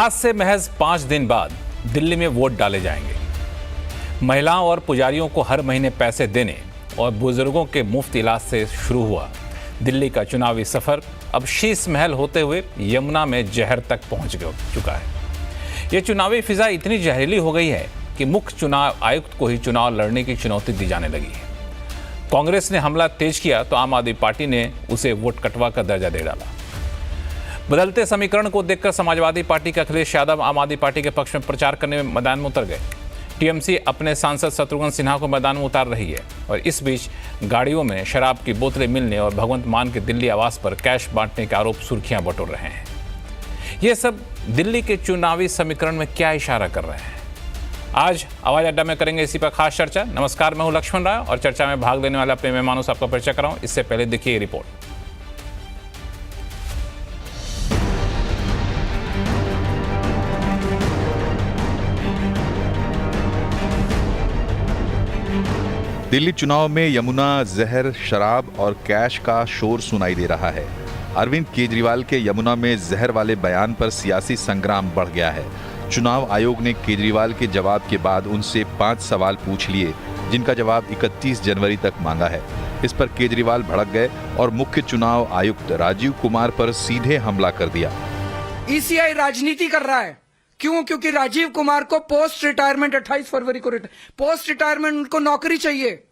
आज से महज 5 दिन बाद दिल्ली में वोट डाले जाएंगे। महिलाओं और पुजारियों को हर महीने पैसे देने और बुजुर्गों के मुफ्त इलाज से शुरू हुआ दिल्ली का चुनावी सफर अब शीश महल होते हुए यमुना में जहर तक पहुंच चुका है। ये चुनावी फिजा इतनी जहरीली हो गई है कि मुख्य चुनाव आयुक्त को ही चुनाव लड़ने की चुनौती दी जाने लगी है। कांग्रेस ने हमला तेज किया तो आम आदमी पार्टी ने उसे वोट कटवा का दर्जा दे डाला। बदलते समीकरण को देखकर समाजवादी पार्टी के अखिलेश यादव आम आदमी पार्टी के पक्ष में प्रचार करने में मैदान में उतर गए। टीएमसी अपने सांसद शत्रुघ्न सिन्हा को मैदान में उतार रही है और इस बीच गाड़ियों में शराब की बोतलें मिलने और भगवंत मान के दिल्ली आवास पर कैश बांटने के आरोप सुर्खियां बटोर रहे हैं। ये सब दिल्ली के चुनावी समीकरण में क्या इशारा कर रहे हैं? आज आवाज अड्डा में करेंगे इसी पर खास चर्चा। नमस्कार, मैं हूं लक्ष्मण राय और चर्चा में भाग लेने वाले अपने मेहमानों से आपका परिचय कराऊं। इससे पहले देखिए ये रिपोर्ट। दिल्ली चुनाव में यमुना, जहर, शराब और कैश का शोर सुनाई दे रहा है। अरविंद केजरीवाल के यमुना में जहर वाले बयान पर सियासी संग्राम बढ़ गया है। चुनाव आयोग ने केजरीवाल के जवाब के बाद उनसे 5 सवाल पूछ लिए, जिनका जवाब 31 जनवरी तक मांगा है। इस पर केजरीवाल भड़क गए और मुख्य चुनाव आयुक्त राजीव कुमार पर सीधे हमला कर दिया। ईसीआई राजनीति कर रहा है। क्यों? क्योंकि राजीव कुमार को पोस्ट रिटायरमेंट 28 फरवरी को पोस्ट रिटायरमेंट उनको नौकरी चाहिए।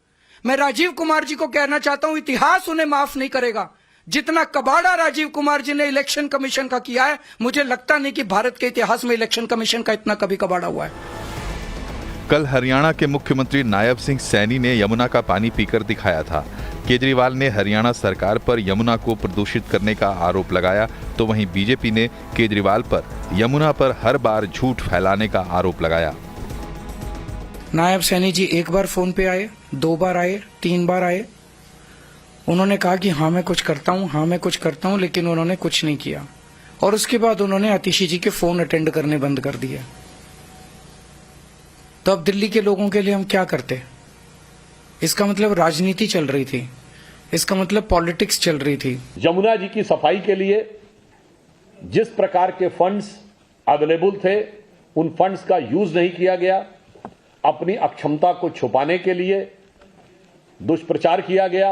मैं राजीव कुमार जी को कहना चाहता हूं, इतिहास उन्हें माफ नहीं करेगा। जितना कबाड़ा राजीव कुमार जी ने इलेक्शन कमीशन का किया है, मुझे लगता नहीं कि भारत के इतिहास में इलेक्शन कमीशन का इतना कभी कबाड़ा हुआ है। कल हरियाणा के मुख्यमंत्री नायब सिंह सैनी ने यमुना का पानी पीकर दिखाया था। केजरीवाल ने हरियाणा सरकार पर यमुना को प्रदूषित करने का आरोप लगाया, तो वहीं बीजेपी ने केजरीवाल पर यमुना पर हर बार झूठ फैलाने का आरोप लगाया। नायब सैनी जी एक बार फोन पे आए, 2 बार आए, 3 बार आए। उन्होंने कहा कि हाँ मैं कुछ करता हूँ, हाँ मैं कुछ करता हूँ, लेकिन उन्होंने कुछ नहीं किया। और उसके बाद उन्होंने आतिशी जी के फोन अटेंड करने बंद कर दिए। तो अब दिल्ली के लोगों के लिए हम क्या करते? इसका मतलब राजनीति चल रही थी, इसका मतलब पॉलिटिक्स चल रही थी। यमुना जी की सफाई के लिए जिस प्रकार के फंड्स अवेलेबल थे, उन फंड्स का यूज नहीं किया गया। अपनी अक्षमता को छुपाने के लिए दुष्प्रचार किया गया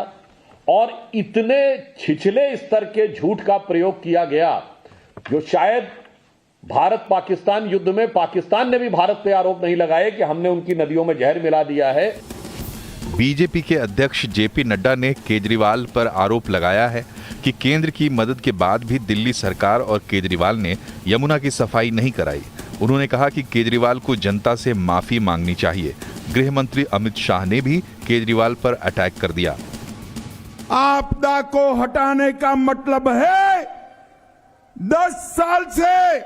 और इतने छिछले स्तर के झूठ का प्रयोग किया गया जो शायद भारत पाकिस्तान युद्ध में पाकिस्तान ने भी भारत पे आरोप नहीं लगाए कि हमने उनकी नदियों में जहर मिला दिया है। बीजेपी के अध्यक्ष जेपी नड्डा ने केजरीवाल पर आरोप लगाया है कि केंद्र की मदद के बाद भी दिल्ली सरकार और केजरीवाल ने यमुना की सफाई नहीं कराई। उन्होंने कहा कि केजरीवाल को जनता से माफी मांगनी चाहिए। गृह मंत्री अमित शाह ने भी केजरीवाल पर अटैक कर दिया। आपदा को हटाने का मतलब है 10 साल से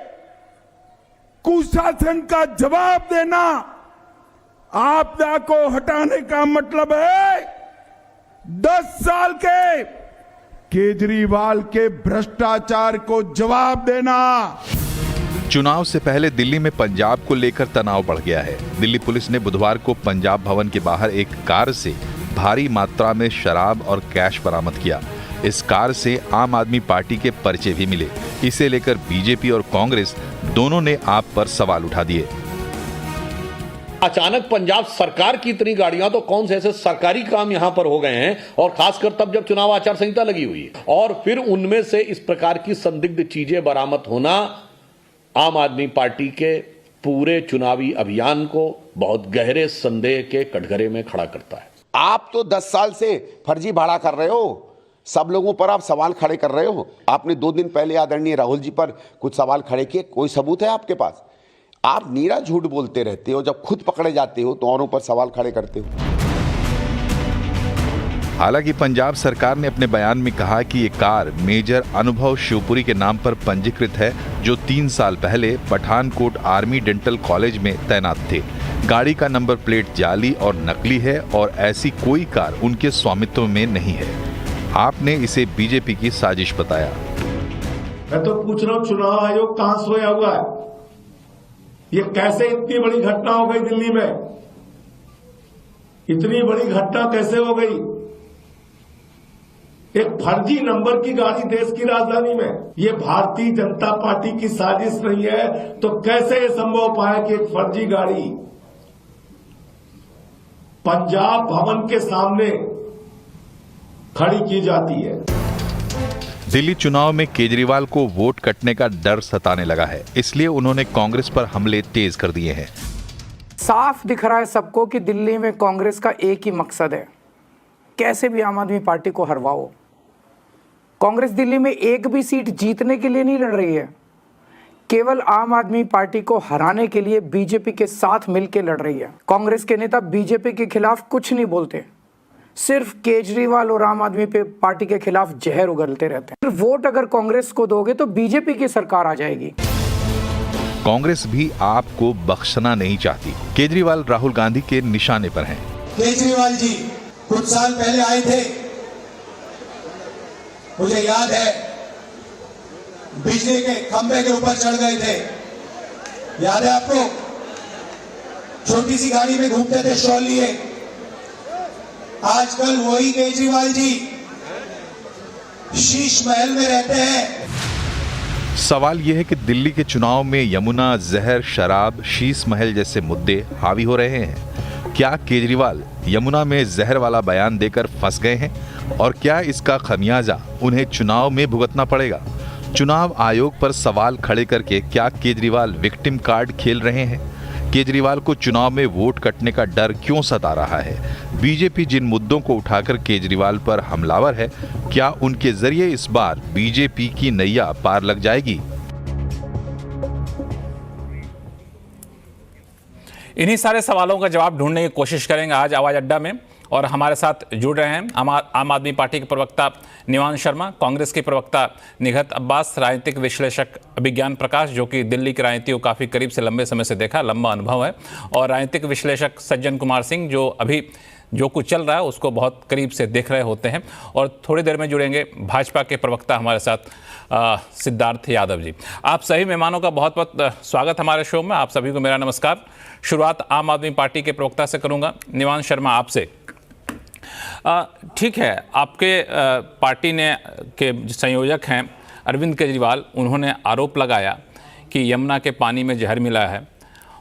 कुशासन का जवाब देना। आपदा को हटाने का मतलब है 10 साल के केजरीवाल के भ्रष्टाचार को जवाब देना। चुनाव से पहले दिल्ली में पंजाब को लेकर तनाव बढ़ गया है। दिल्ली पुलिस ने बुधवार को पंजाब भवन के बाहर एक कार से भारी मात्रा में शराब और कैश बरामद किया। इस कार से आम आदमी पार्टी के पर्चे भी मिले। इसे लेकर बीजेपी और कांग्रेस दोनों ने आप पर सवाल उठा दिए। अचानक पंजाब सरकार की इतनी गाड़ियां, तो कौन से ऐसे सरकारी काम यहां पर हो गए हैं, और खासकर तब जब चुनाव आचार संहिता लगी हुई है, और फिर उनमें से इस प्रकार की संदिग्ध चीजें बरामद होना आम आदमी पार्टी के पूरे चुनावी अभियान को बहुत गहरे संदेह के कटघरे में खड़ा करता है। आप तो 10 साल से फर्जी भाड़ा कर रहे हो, सब लोगों पर आप सवाल खड़े कर रहे हो। आपने 2 दिन पहले आदरणीय राहुल जी पर कुछ सवाल खड़े किए, कोई सबूत है आपके पास? आप नीरा झूठ बोलते रहते हो, जब खुद पकड़े जाते हो तो औरों पर सवाल खड़े करते हो। हालांकि पंजाब सरकार ने अपने बयान में कहा कि ये कार मेजर अनुभव शिवपुरी के नाम पर पंजीकृत है, जो 3 साल पहले पठानकोट आर्मी डेंटल कॉलेज में तैनात थे। गाड़ी का नंबर प्लेट जाली और नकली है और ऐसी कोई कार उनके स्वामित्व में नहीं है। आपने इसे बीजेपी की साजिश बताया। मैं तो पूछ रहा हूं, चुनाव आयोग कहां सोया हुआ है? ये कैसे इतनी बड़ी घटना हो गई दिल्ली में? इतनी बड़ी घटना कैसे हो गई? एक फर्जी नंबर की गाड़ी देश की राजधानी में, ये भारतीय जनता पार्टी की साजिश नहीं है तो कैसे ये संभव पाया कि एक फर्जी गाड़ी पंजाब भवन के सामने खड़ी की जाती है। दिल्ली चुनाव में केजरीवाल को वोट कटने का डर सताने लगा है, इसलिए उन्होंने कांग्रेस पर हमले तेज कर दिए हैं। साफ दिख रहा है सबको कि दिल्ली में कांग्रेस का एक ही मकसद है, कैसे भी आम आदमी पार्टी को हरवाओ। कांग्रेस दिल्ली में एक भी सीट जीतने के लिए नहीं लड़ रही है, केवल आम आदमी पार्टी को हराने के लिए बीजेपी के साथ मिलकर लड़ रही है। कांग्रेस के नेता बीजेपी के खिलाफ कुछ नहीं बोलते, सिर्फ केजरीवाल और आम आदमी पे पार्टी के खिलाफ जहर उगलते रहते हैं। वोट अगर कांग्रेस को दोगे तो बीजेपी की सरकार आ जाएगी। कांग्रेस भी आपको बख्शना नहीं चाहती। केजरीवाल राहुल गांधी के निशाने पर हैं। केजरीवाल जी कुछ साल पहले आए थे, मुझे याद है, बिजली के खंभे के ऊपर चढ़ गए थे, याद है आपको? छोटी सी गाड़ी में घूमते थे शॉल लिए। आजकल वही केजरीवाल जी शीश महल में रहते हैं। सवाल यह है कि दिल्ली के चुनाव में यमुना, जहर, शराब, शीश महल जैसे मुद्दे हावी हो रहे हैं। क्या केजरीवाल यमुना में जहर वाला बयान देकर फंस गए हैं और क्या इसका खमियाजा उन्हें चुनाव में भुगतना पड़ेगा? चुनाव आयोग पर सवाल खड़े करके क्या केजरीवाल विक्टिम कार्ड खेल रहे हैं? केजरीवाल को चुनाव में वोट कटने का डर क्यों सता रहा है? बीजेपी जिन मुद्दों को उठाकर केजरीवाल पर हमलावर है, क्या उनके जरिए इस बार बीजेपी की नैया पार लग जाएगी? इन्हीं सारे सवालों का जवाब ढूंढने की कोशिश करेंगे आज आवाज अड्डा में। और हमारे साथ जुड़ रहे हैं आम आदमी पार्टी के प्रवक्ता निवान शर्मा, कांग्रेस के प्रवक्ता निघत अब्बास, राजनीतिक विश्लेषक अभिज्ञान प्रकाश, जो कि दिल्ली की राजनीति को काफ़ी करीब से लंबे समय से देखा, लंबा अनुभव है, और राजनीतिक विश्लेषक सज्जन कुमार सिंह, जो अभी जो कुछ चल रहा है उसको बहुत करीब से देख रहे होते हैं। और थोड़ी देर में जुड़ेंगे भाजपा के प्रवक्ता हमारे साथ सिद्धार्थ यादव जी। आप सभी मेहमानों का बहुत बहुत स्वागत हमारे शो में। आप सभी को मेरा नमस्कार। शुरुआत आम आदमी पार्टी के प्रवक्ता से करूंगा, निवान शर्मा आपसे। ठीक है, आपके पार्टी ने के संयोजक हैं अरविंद केजरीवाल, उन्होंने आरोप लगाया कि यमुना के पानी में जहर मिला है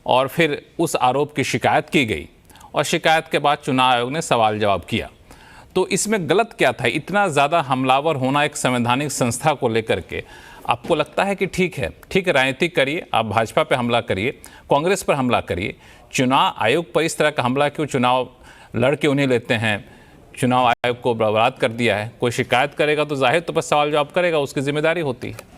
और फिर उस आरोप की शिकायत की गई और शिकायत के बाद चुनाव आयोग ने सवाल जवाब किया। तो इसमें गलत क्या था? इतना ज़्यादा हमलावर होना एक संवैधानिक संस्था को लेकर के आपको लगता है कि ठीक है राजनीति करिए, आप भाजपा पे हमला करिए, कांग्रेस पर हमला करिए, चुनाव आयोग पर इस तरह का हमला क्यों? चुनाव लड़ के उन्हें लेते हैं, चुनाव आयोग को बर्बाद कर दिया है। कोई शिकायत करेगा तो जाहिर तो बस सवाल जवाब करेगा, उसकी जिम्मेदारी होती है।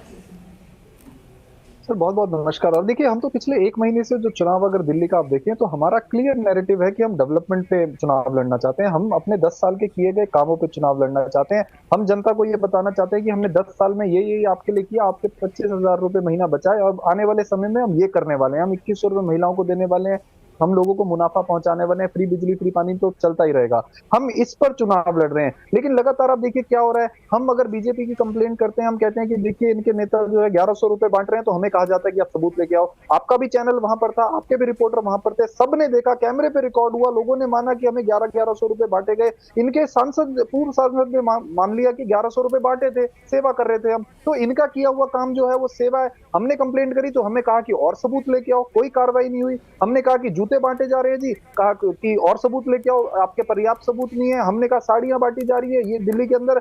सर बहुत बहुत नमस्कार। और देखिए, हम तो पिछले एक महीने से जो चुनाव अगर दिल्ली का आप देखें तो हमारा क्लियर नैरेटिव है कि हम डेवलपमेंट पे चुनाव लड़ना चाहते हैं। हम अपने 10 साल के किए गए कामों पे चुनाव लड़ना चाहते हैं। हम जनता को ये बताना चाहते हैं कि हमने 10 साल में ये आपके लिए किया, आपके 25,000 रुपए महीना बचाए और आने वाले समय में हम ये करने वाले हैं। हम 2100 रुपए महिलाओं को देने वाले हैं, हम लोगों को मुनाफा पहुंचाने वाले हैं, फ्री बिजली फ्री पानी तो चलता ही रहेगा। हम इस पर चुनाव लड़ रहे हैं। लेकिन लगातार आप देखिए क्या हो रहा है, हम अगर बीजेपी की कंप्लेंट करते हैं, हम कहते हैं कि देखिए इनके नेता जो है 1100 रुपए बांट रहे हैं, तो हमें कहा जाता है कि आप सबूत लेके आओ। आपका भी चैनल वहां पर था, आपके भी रिपोर्टर वहां पर थे, सबने देखा, कैमरे पे रिकॉर्ड हुआ, लोगों ने माना कि हमें 1100 रुपए बांटे गए। इनके सांसद, पूर्व सांसद ने मान लिया कि 1100 रुपए बांटे थे, सेवा कर रहे थे हम, तो इनका किया हुआ काम जो है वो सेवा है। हमने कंप्लेंट करी तो हमें कहा कि और सबूत लेके आओ, कोई कार्रवाई नहीं हुई। हमने कहा कि जूते बांटे जा रहे हैं जी, कहा कि और सबूत लेके आओ, आपके पर्याप्त सबूत नहीं है। हमने कहा साड़ियां बांटी जा रही है, ये दिल्ली के अंदर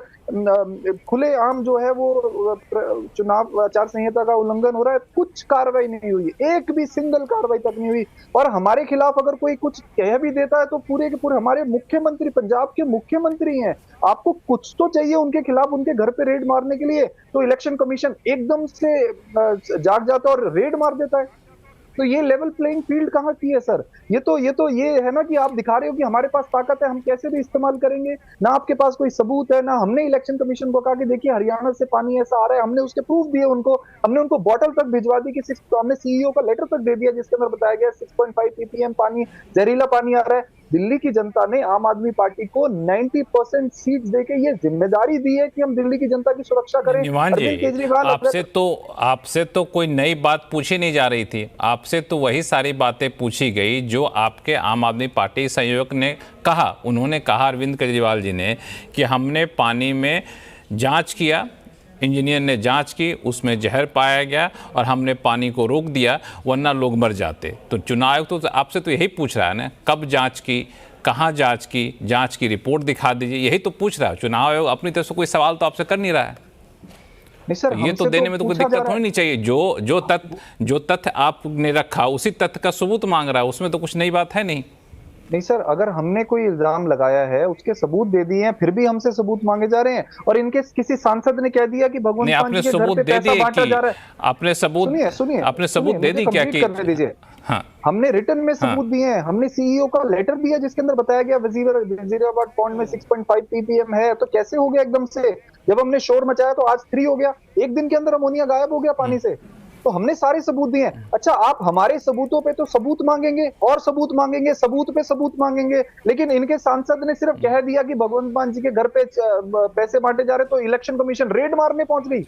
खुले आम जो है वो चुनाव आचार संहिता का उल्लंघन हो रहा है, कुछ कार्रवाई नहीं हुई, एक भी सिंगल कार्रवाई तक नहीं हुई। और हमारे खिलाफ अगर कोई कुछ कह भी देता है तो पूरे के पूरे हमारे मुख्यमंत्री, पंजाब के मुख्यमंत्री हैं, आपको कुछ तो चाहिए उनके खिलाफ, उनके घर पे रेड मारने के लिए, तो इलेक्शन कमीशन एकदम से जाग जाता है और रेड मार देता है। तो ये लेवल प्लेइंग फील्ड कहाँ की है सर? ये है ना कि आप दिखा रहे हो कि हमारे पास ताकत है, हम कैसे भी इस्तेमाल करेंगे। ना आपके पास कोई सबूत है, ना हमने इलेक्शन कमीशन को कहा कि देखिए हरियाणा से पानी ऐसा आ रहा है, हमने उसके प्रूफ दिए उनको, हमने उनको बॉटल तक भिजवा दी कि हमने सीईओ का लेटर तक दे दिया जिसके अंदर बताया गया 6.5 ppm पानी, जहरीला पानी आ रहा है। दिल्ली की जनता ने आम आदमी पार्टी को 90% सीट्स देके ये जिम्मेदारी दी है कि हम दिल्ली की जनता की सुरक्षा करें। निवान जी, अरविंद केजरीवाल आपसे तो कोई नई बात पूछी नहीं जा रही थी, आपसे तो वही सारी बातें पूछी गई जो आपके आम आदमी पार्टी संयोजक ने कहा। उन्होंने कहा, अरविंद केजरीवाल जी ने, कि हमने पानी में जांच किया, इंजीनियर ने जांच की, उसमें जहर पाया गया और हमने पानी को रोक दिया, वरना लोग मर जाते। तो चुनाव आयोग तो आपसे तो यही पूछ रहा है ना, कब जांच की, कहाँ जांच की, जांच की रिपोर्ट दिखा दीजिए, यही तो पूछ रहा है। चुनाव आयोग अपनी तरफ से कोई सवाल तो आपसे कर नहीं रहा है। नहीं सर, ये तो देने में तो कोई दिक्कत होनी नहीं चाहिए। जो तथ्य आपने रखा उसी तथ्य का सबूत मांग रहा है, उसमें तो कुछ नई बात है नहीं। नहीं सर, अगर हमने कोई इल्जाम लगाया है, उसके सबूत दे दिए हैं, फिर भी हमसे सबूत मांगे जा रहे हैं। और इनके किसी सांसद ने कह दिया कि भगवंत मान जी के घर पे पैसा बांटा जा रहा है। आपने सबूत दे दी क्या? करने दीजिए। हाँ, हमने रिटर्न में सबूत दिए हैं। हमने सीईओ का लेटर दिया जिसके अंदर बताया गया वजीराबाद पॉन्ड में 6.5 ppm है। तो कैसे हो गया एकदम से? जब हमने शोर मचाया तो आज 3 हो गया, एक दिन के अंदर अमोनिया गायब हो गया पानी से। तो हमने सारे सबूत दिए हैं। अच्छा, आप हमारे सबूतों पे तो सबूत मांगेंगे और सबूत मांगेंगे, सबूत पे सबूत मांगेंगे, लेकिन इनके सांसद ने सिर्फ कह दिया कि भगवंत मान जी के घर पे पैसे बांटे जा रहे, तो इलेक्शन कमीशन रेड मारने पहुंच गई।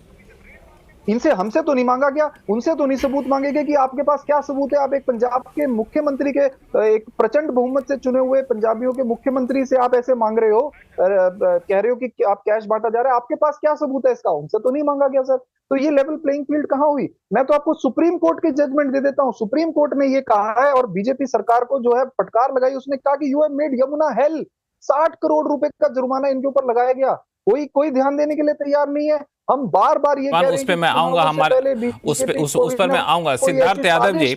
इनसे हमसे तो नहीं मांगा गया, उनसे तो नहीं सबूत मांगेंगे कि आपके पास क्या सबूत है। आप एक पंजाब के मुख्यमंत्री के, एक प्रचंड बहुमत से चुने हुए पंजाबियों के मुख्यमंत्री से आप ऐसे मांग रहे हो, कह रहे हो कि आप कैश बांटा जा रहा है, आपके पास क्या सबूत है इसका? उनसे तो नहीं मांगा गया सर। तो ये लेवल प्लेइंग फील्ड कहां हुई? मैं तो आपको सुप्रीम कोर्ट की जजमेंट दे देता हूं। सुप्रीम कोर्ट ने ये कहा है और बीजेपी सरकार को जो है फटकार लगाई, उसने कहा कि you have made Yamuna hello. 60 crore रुपए का जुर्माना इनके ऊपर लगाया गया। कोई ध्यान देने के लिए तैयार नहीं है। हम बार बार ये कह रहे हैं, उस पे मैं आऊंगा, उस पर मैं आऊंगा। सिद्धार्थ यादव जी,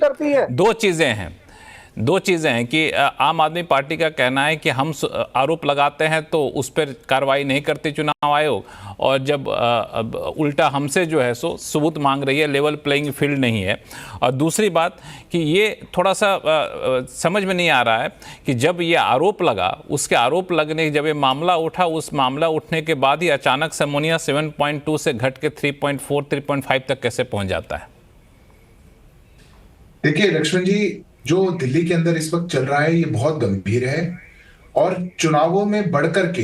दो चीजें हैं कि आम आदमी पार्टी का कहना है कि हम आरोप लगाते हैं तो उस पर कार्रवाई नहीं करते चुनाव आयोग, और जब उल्टा हमसे जो है सो सबूत मांग रही है, लेवल प्लेइंग फील्ड नहीं है। और दूसरी बात कि ये थोड़ा सा समझ में नहीं आ रहा है कि जब ये आरोप लगा, उसके आरोप लगने, जब ये मामला उठा, उस मामला उठने के बाद ही अचानक से अमोनिया 7.2 से घट के 3.4 3.5 तक कैसे पहुंच जाता है? देखिए लक्ष्मण जी, जो दिल्ली के अंदर इस वक्त चल रहा है ये बहुत गंभीर है, और चुनावों में बढ़कर के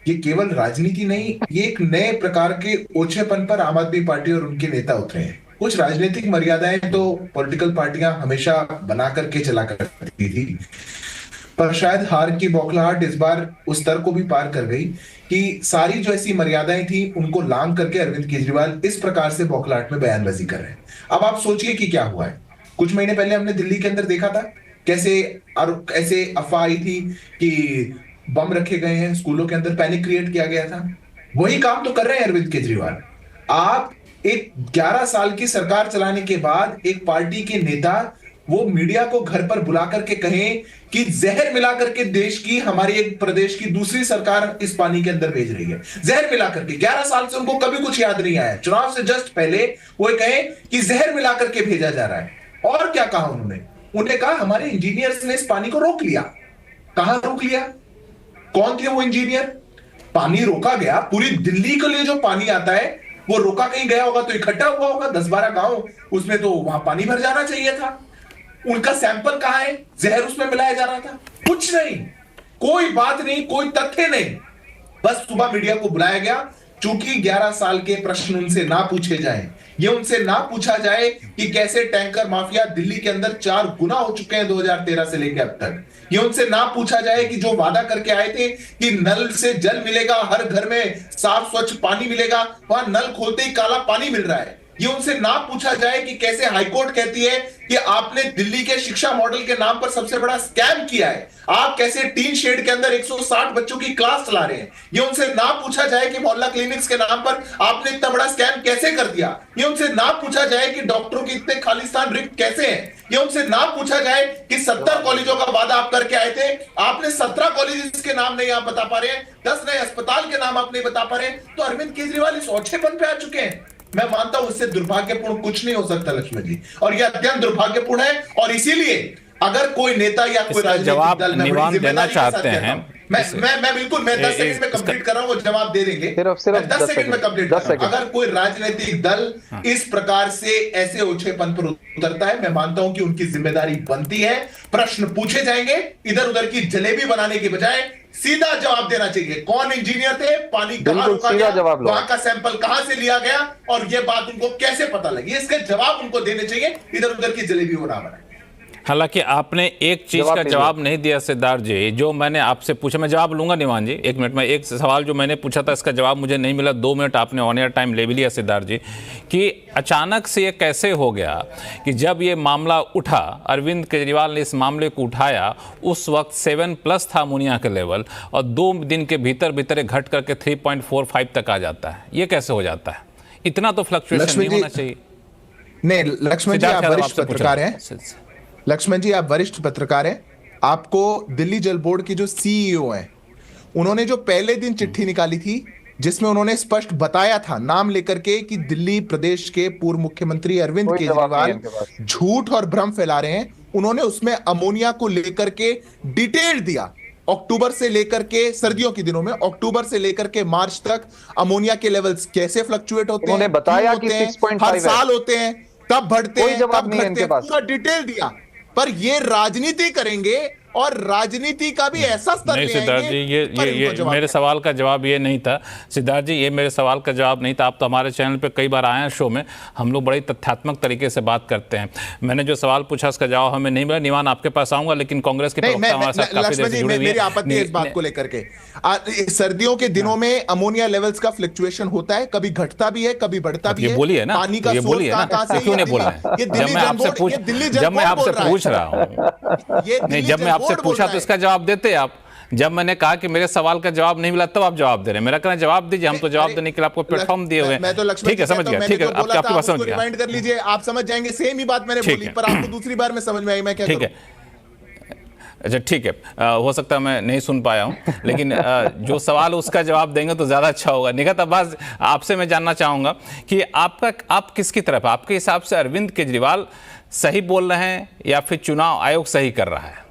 ये केवल राजनीति नहीं, ये एक नए प्रकार के ओछेपन पर आम आदमी पार्टी और उनके नेता उतरे हैं। कुछ राजनीतिक मर्यादाएं तो पॉलिटिकल पार्टियां हमेशा बना करके चला करती थी, पर शायद हार की बौखलाहट इस बार उस स्तर को भी पार कर गई कि सारी जो ऐसी मर्यादाएं थी उनको लांघ करके अरविंद केजरीवाल इस प्रकार से बौखलाहट में बयानबाजी कर रहे हैं। अब आप सोचिए कि क्या हुआ है। कुछ महीने पहले हमने दिल्ली के अंदर देखा था कैसे ऐसे अफवाह आई थी कि बम रखे गए हैं स्कूलों के अंदर, पैनिक क्रिएट किया गया था। वही काम तो कर रहे हैं अरविंद केजरीवाल। आप एक 11 साल की सरकार चलाने के बाद एक पार्टी के नेता वो मीडिया को घर पर बुला करके कहें कि जहर मिला करके देश की, हमारे एक प्रदेश की दूसरी सरकार इस पानी के अंदर भेज रही है, जहर मिला करके। 11 साल से उनको कभी कुछ याद नहीं आया। चुनाव से जस्ट पहले वो कहें कि जहर मिला करके भेजा जा रहा है। और क्या कहा उन्होंने कहा हमारे इंजीनियर्स ने इस पानी को रोक लिया। कहां रोक लिया? कौन थे वो इंजीनियर? पानी रोका गया, पूरी दिल्ली के लिए जो पानी आता है वो रोका कहीं गया होगा तो इकट्ठा हुआ होगा 10-12 गांव, उसमें तो वहां पानी भर जाना चाहिए था। उनका सैंपल कहां है? जहर उसमें मिलाया जा रहा था। कुछ नहीं, कोई बात नहीं, कोई तथ्य नहीं। बस सुबह मीडिया को बुलाया गया चूंकि 11 साल के प्रश्न उनसे ना पूछे जाएं, ये उनसे ना पूछा जाए कि कैसे टैंकर माफिया दिल्ली के अंदर 4 गुना हो चुके हैं 2013 से लेकर अब तक। ये उनसे ना पूछा जाए कि जो वादा करके आए थे कि नल से जल मिलेगा, हर घर में साफ स्वच्छ पानी मिलेगा, वहां नल खोलते ही काला पानी मिल रहा है। ये उनसे ना पूछा जाए कि कैसे हाईकोर्ट कहती है कि आपने दिल्ली के शिक्षा मॉडल के नाम पर सबसे बड़ा स्कैम किया है। आप कैसे टीन शेड के अंदर 160 बच्चों की क्लास चला रहे हैं। ये उनसे ना पूछा जाए कि मोहल्ला क्लिनिक्स के नाम पर आपने इतना बड़ा स्कैम कैसे कर दिया। ये उनसे ना पूछा जाए कि डॉक्टरों के इतने खाली स्थान रिक्त कैसे हैं। ये उनसे ना पूछा जाए कि 70 कॉलेजों का वादा आप करके आए थे, आपने 17 कॉलेजेस के नाम नहीं आप बता पा रहे हैं, 10 नए अस्पताल के नाम आप नहीं बता पा रहे हैं। तो अरविंद केजरीवाल इस ओछेपन पे आ चुके हैं। मैं मानता हूं इससे दुर्भाग्यपूर्ण कुछ नहीं हो सकता लक्ष्मण जी, और यह अत्यंत दुर्भाग्यपूर्ण है। और इसीलिए अगर कोई नेता या कोई राजनीतिक दल निवान देना चाहते हैं मैं बिल्कुल, मैं 10 सेकंड में कंप्लीट कर रहा हूं, वो जवाब दे देंगे। सिर्फ 10 सेकंड में कंप्लीट कर रहा हूं। अगर कोई राजनीतिक दल इस प्रकार से ऐसे ओछेपन पर उतरता है, मैं मानता हूं कि उनकी जिम्मेदारी बनती है, प्रश्न पूछे जाएंगे, इधर उधर की जलेबी बनाने के बजाय सीधा जवाब देना चाहिए। कौन इंजीनियर थे, पानी कहां रुका गया, वहां का सैंपल कहां से लिया गया, और यह बात उनको कैसे पता लगी, इसके जवाब उनको देने चाहिए, इधर उधर की जलेबी वो ना बनाए। हालांकि आपने एक चीज का जवाब नहीं दिया सिद्धार्थ जी, जो मैंने आपसे पूछा, मैं जवाब लूंगा निवान जी, एक मिनट में। एक सवाल जो मैंने पूछा था, इसका जवाब मुझे नहीं मिला। 2 मिनट आपने ऑन एयर टाइम ले भी लिया सिद्धार्थ जी, कि अचानक से ये कैसे हो गया कि जब ये मामला उठा, अरविंद केजरीवाल ने इस मामले को उठाया, उस वक्त 7+ था अमोनिया का लेवल, और 2 दिन के भीतर भीतर घट करके 3.45 तक आ जाता है। ये कैसे हो जाता है? इतना तो फ्लक्चुएशन नहीं होना चाहिए। नहीं, लक्ष्मण जी आप वरिष्ठ पत्रकार हैं, लक्ष्मण जी आप वरिष्ठ पत्रकार हैं, आपको दिल्ली जल बोर्ड की जो सीईओ हैं, उन्होंने जो पहले दिन चिट्ठी निकाली थी, जिसमें उन्होंने स्पष्ट बताया था नाम लेकर के कि दिल्ली प्रदेश के पूर्व मुख्यमंत्री अरविंद केजरीवाल झूठ और भ्रम फैला रहे हैं, उन्होंने उसमें अमोनिया को लेकर के डिटेल दिया। अक्टूबर से लेकर के, सर्दियों के दिनों में अक्टूबर से लेकर के मार्च तक अमोनिया के लेवल्स कैसे फ्लक्चुएट होते हैं, उन्होंने बताया कि 6.5 हर साल होते हैं, तब बढ़ते हैं, तब घटते हैं, पूरा डिटेल दिया। पर ये राजनीति करेंगे, और राजनीति का भी ऐसा स्तर नहीं सिद्धार्थ जी, ये मेरे सवाल का जवाब ये नहीं था सिद्धार्थ जी, ये मेरे सवाल का जवाब नहीं था। आप तो हमारे चैनल पे कई बार आए हैं शो में, हम लोग बड़ी तथ्यात्मक तरीके से बात करते हैं। मैंने जो सवाल पूछा उसका जवाब हमें नहीं मिला। निवान आपके पास आऊंगा, लेकिन कांग्रेस के प्रवक्ता हमारे साथ काफी देर से जुड़े हुए हैं। मेरी आपत्ति है इस बात को लेकर के, सर्दियों के दिनों में अमोनिया लेवल्स का फ्लक्चुएशन होता है, कभी घटता भी है, कभी बढ़ता भी है। बोलिए ना, पानी का ये बोलिए ना, क्यों नहीं बोल रहे हैं? जब मैं आपसे पूछ रहा हूँ, नहीं, जब मैं आपसे पूछा तो इसका जवाब देते आप। जब मैंने कहा कि मेरे सवाल का जवाब नहीं मिला, तब आप जवाब दे रहे हैं। मेरा कहना जवाब दीजिए, हम तो जवाब देने के लिए आपको प्लेटफॉर्म दिए हुए हैं। ठीक है, समझ गया, ठीक है, आपकी बात समझ गया। रिमाइंड कर लीजिए, आप समझ जाएंगे, सेम ही बात मैंने बोली, पर आपको दूसरी बार में समझ में आई, मैं क्या करूं? अच्छा ठीक है, हो सकता है मैं नहीं सुन पाया हूं, लेकिन जो सवाल उसका जवाब देंगे तो ज़्यादा अच्छा होगा। निगत अब्बास, आपसे मैं जानना चाहूँगा कि आप किसकी तरफ, आपके हिसाब से अरविंद केजरीवाल सही बोल रहे हैं या फिर चुनाव आयोग सही कर रहा है?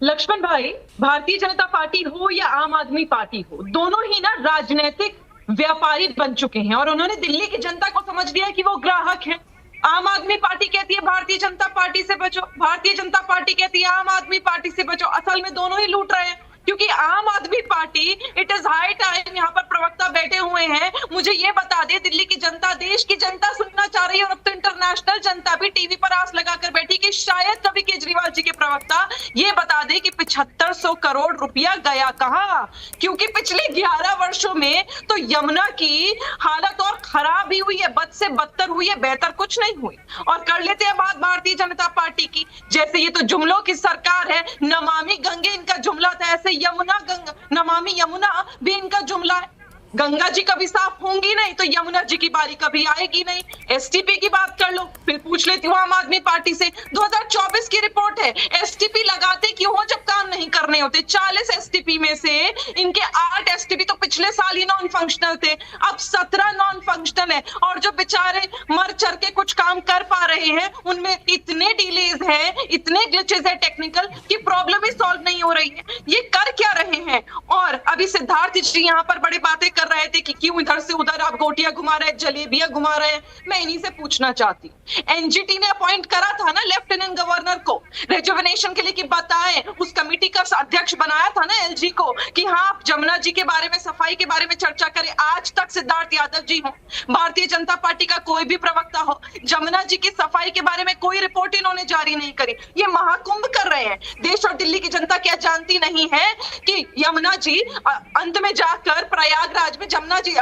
लक्ष्मण भाई, भारतीय जनता पार्टी हो या आम आदमी पार्टी हो, दोनों ही ना राजनीतिक व्यापारी बन चुके हैं, और उन्होंने दिल्ली की जनता को समझ लिया कि वो ग्राहक है। आम आदमी पार्टी कहती है भारतीय जनता पार्टी से बचो, भारतीय जनता पार्टी कहती है आम आदमी पार्टी से बचो। असल में दोनों ही लूट रहे हैं, क्योंकि आम आदमी party, it is high time, यहाँ पर प्रवक्ता बैठे हुए हैं, मुझे ये बता दे, दिल्ली की जनता, देश की जनता सुनना चाह रही है, और अब तो इंटरनेशनल जनता भी टीवी पर आस लगाकर बैठी कि शायद कभी केजरीवाल जी के प्रवक्ता ये बता दे कि 7500 करोड़ रुपया गया कहां। क्योंकि पिछले 11 वर्षों में तो यमुना की हालत और खराब ही हुई है, बद से बदतर हुई है, बेहतर कुछ नहीं हुई। और कर लेते हैं बात भारतीय जनता पार्टी की, जैसे ये तो जुमलों की सरकार है, नमामि गंगे इनका जुमला था, ऐसे यमुना गंगा, नमामि यमुना भी इनका जुमला है। गंगा जी कभी साफ होंगी नहीं तो यमुना जी की बारी कभी आएगी नहीं। एसटीपी की बात कर लो, फिर पूछ लेती हूँ आम आदमी पार्टी से, 2024 की रिपोर्ट है, एसटीपी लगाते क्यों हो जब काम नहीं करने होते। 40 एसटीपी में से इनके 8 एसटीपी तो पिछले साल ही नॉन फंक्शनल थे, अब 17 नॉन फंक्शनल है, और जो बेचारे मर चढ़ के कुछ काम कर पा रहे हैं उनमें इतने डिलेज है, इतने ग्लिचेस है टेक्निकल, कि प्रॉब्लम ही सॉल्व नहीं हो रही है। ये कर क्या रहे हैं? और अभी सिद्धार्थ जी यहाँ पर बड़ी बातें कर रहे थे कि क्यों इधर से उधर आप गोटियां घुमा रहे हैं, जलेबियां घुमा रहे हैं। मैं इन्हीं से पूछना चाहती हूँ, एनजीटी ने अपॉइंट करा था ना लेफ्टिनेंट गवर्नर को रेजुवेनेशन के लिए कि बताएं, उस कमेटी का अध्यक्ष बनाया था ना एलजी को कि हाँ आप जमुना जी के बारे में, सफाई के बारे में चर्चा करें। आज तक सिद्धार्थ यादव जी हो, भारतीय जनता पार्टी का कोई भी प्रवक्ता हो, जमुना जी की सफाई के बारे में कोई रिपोर्ट इन्होंने जारी नहीं करी। ये महाकुंभ कर रहे हैं। देश और दिल्ली की जनता क्या जानती नहीं है कि यमुना जी अंत में जाकर प्रयागराज में जमुना जी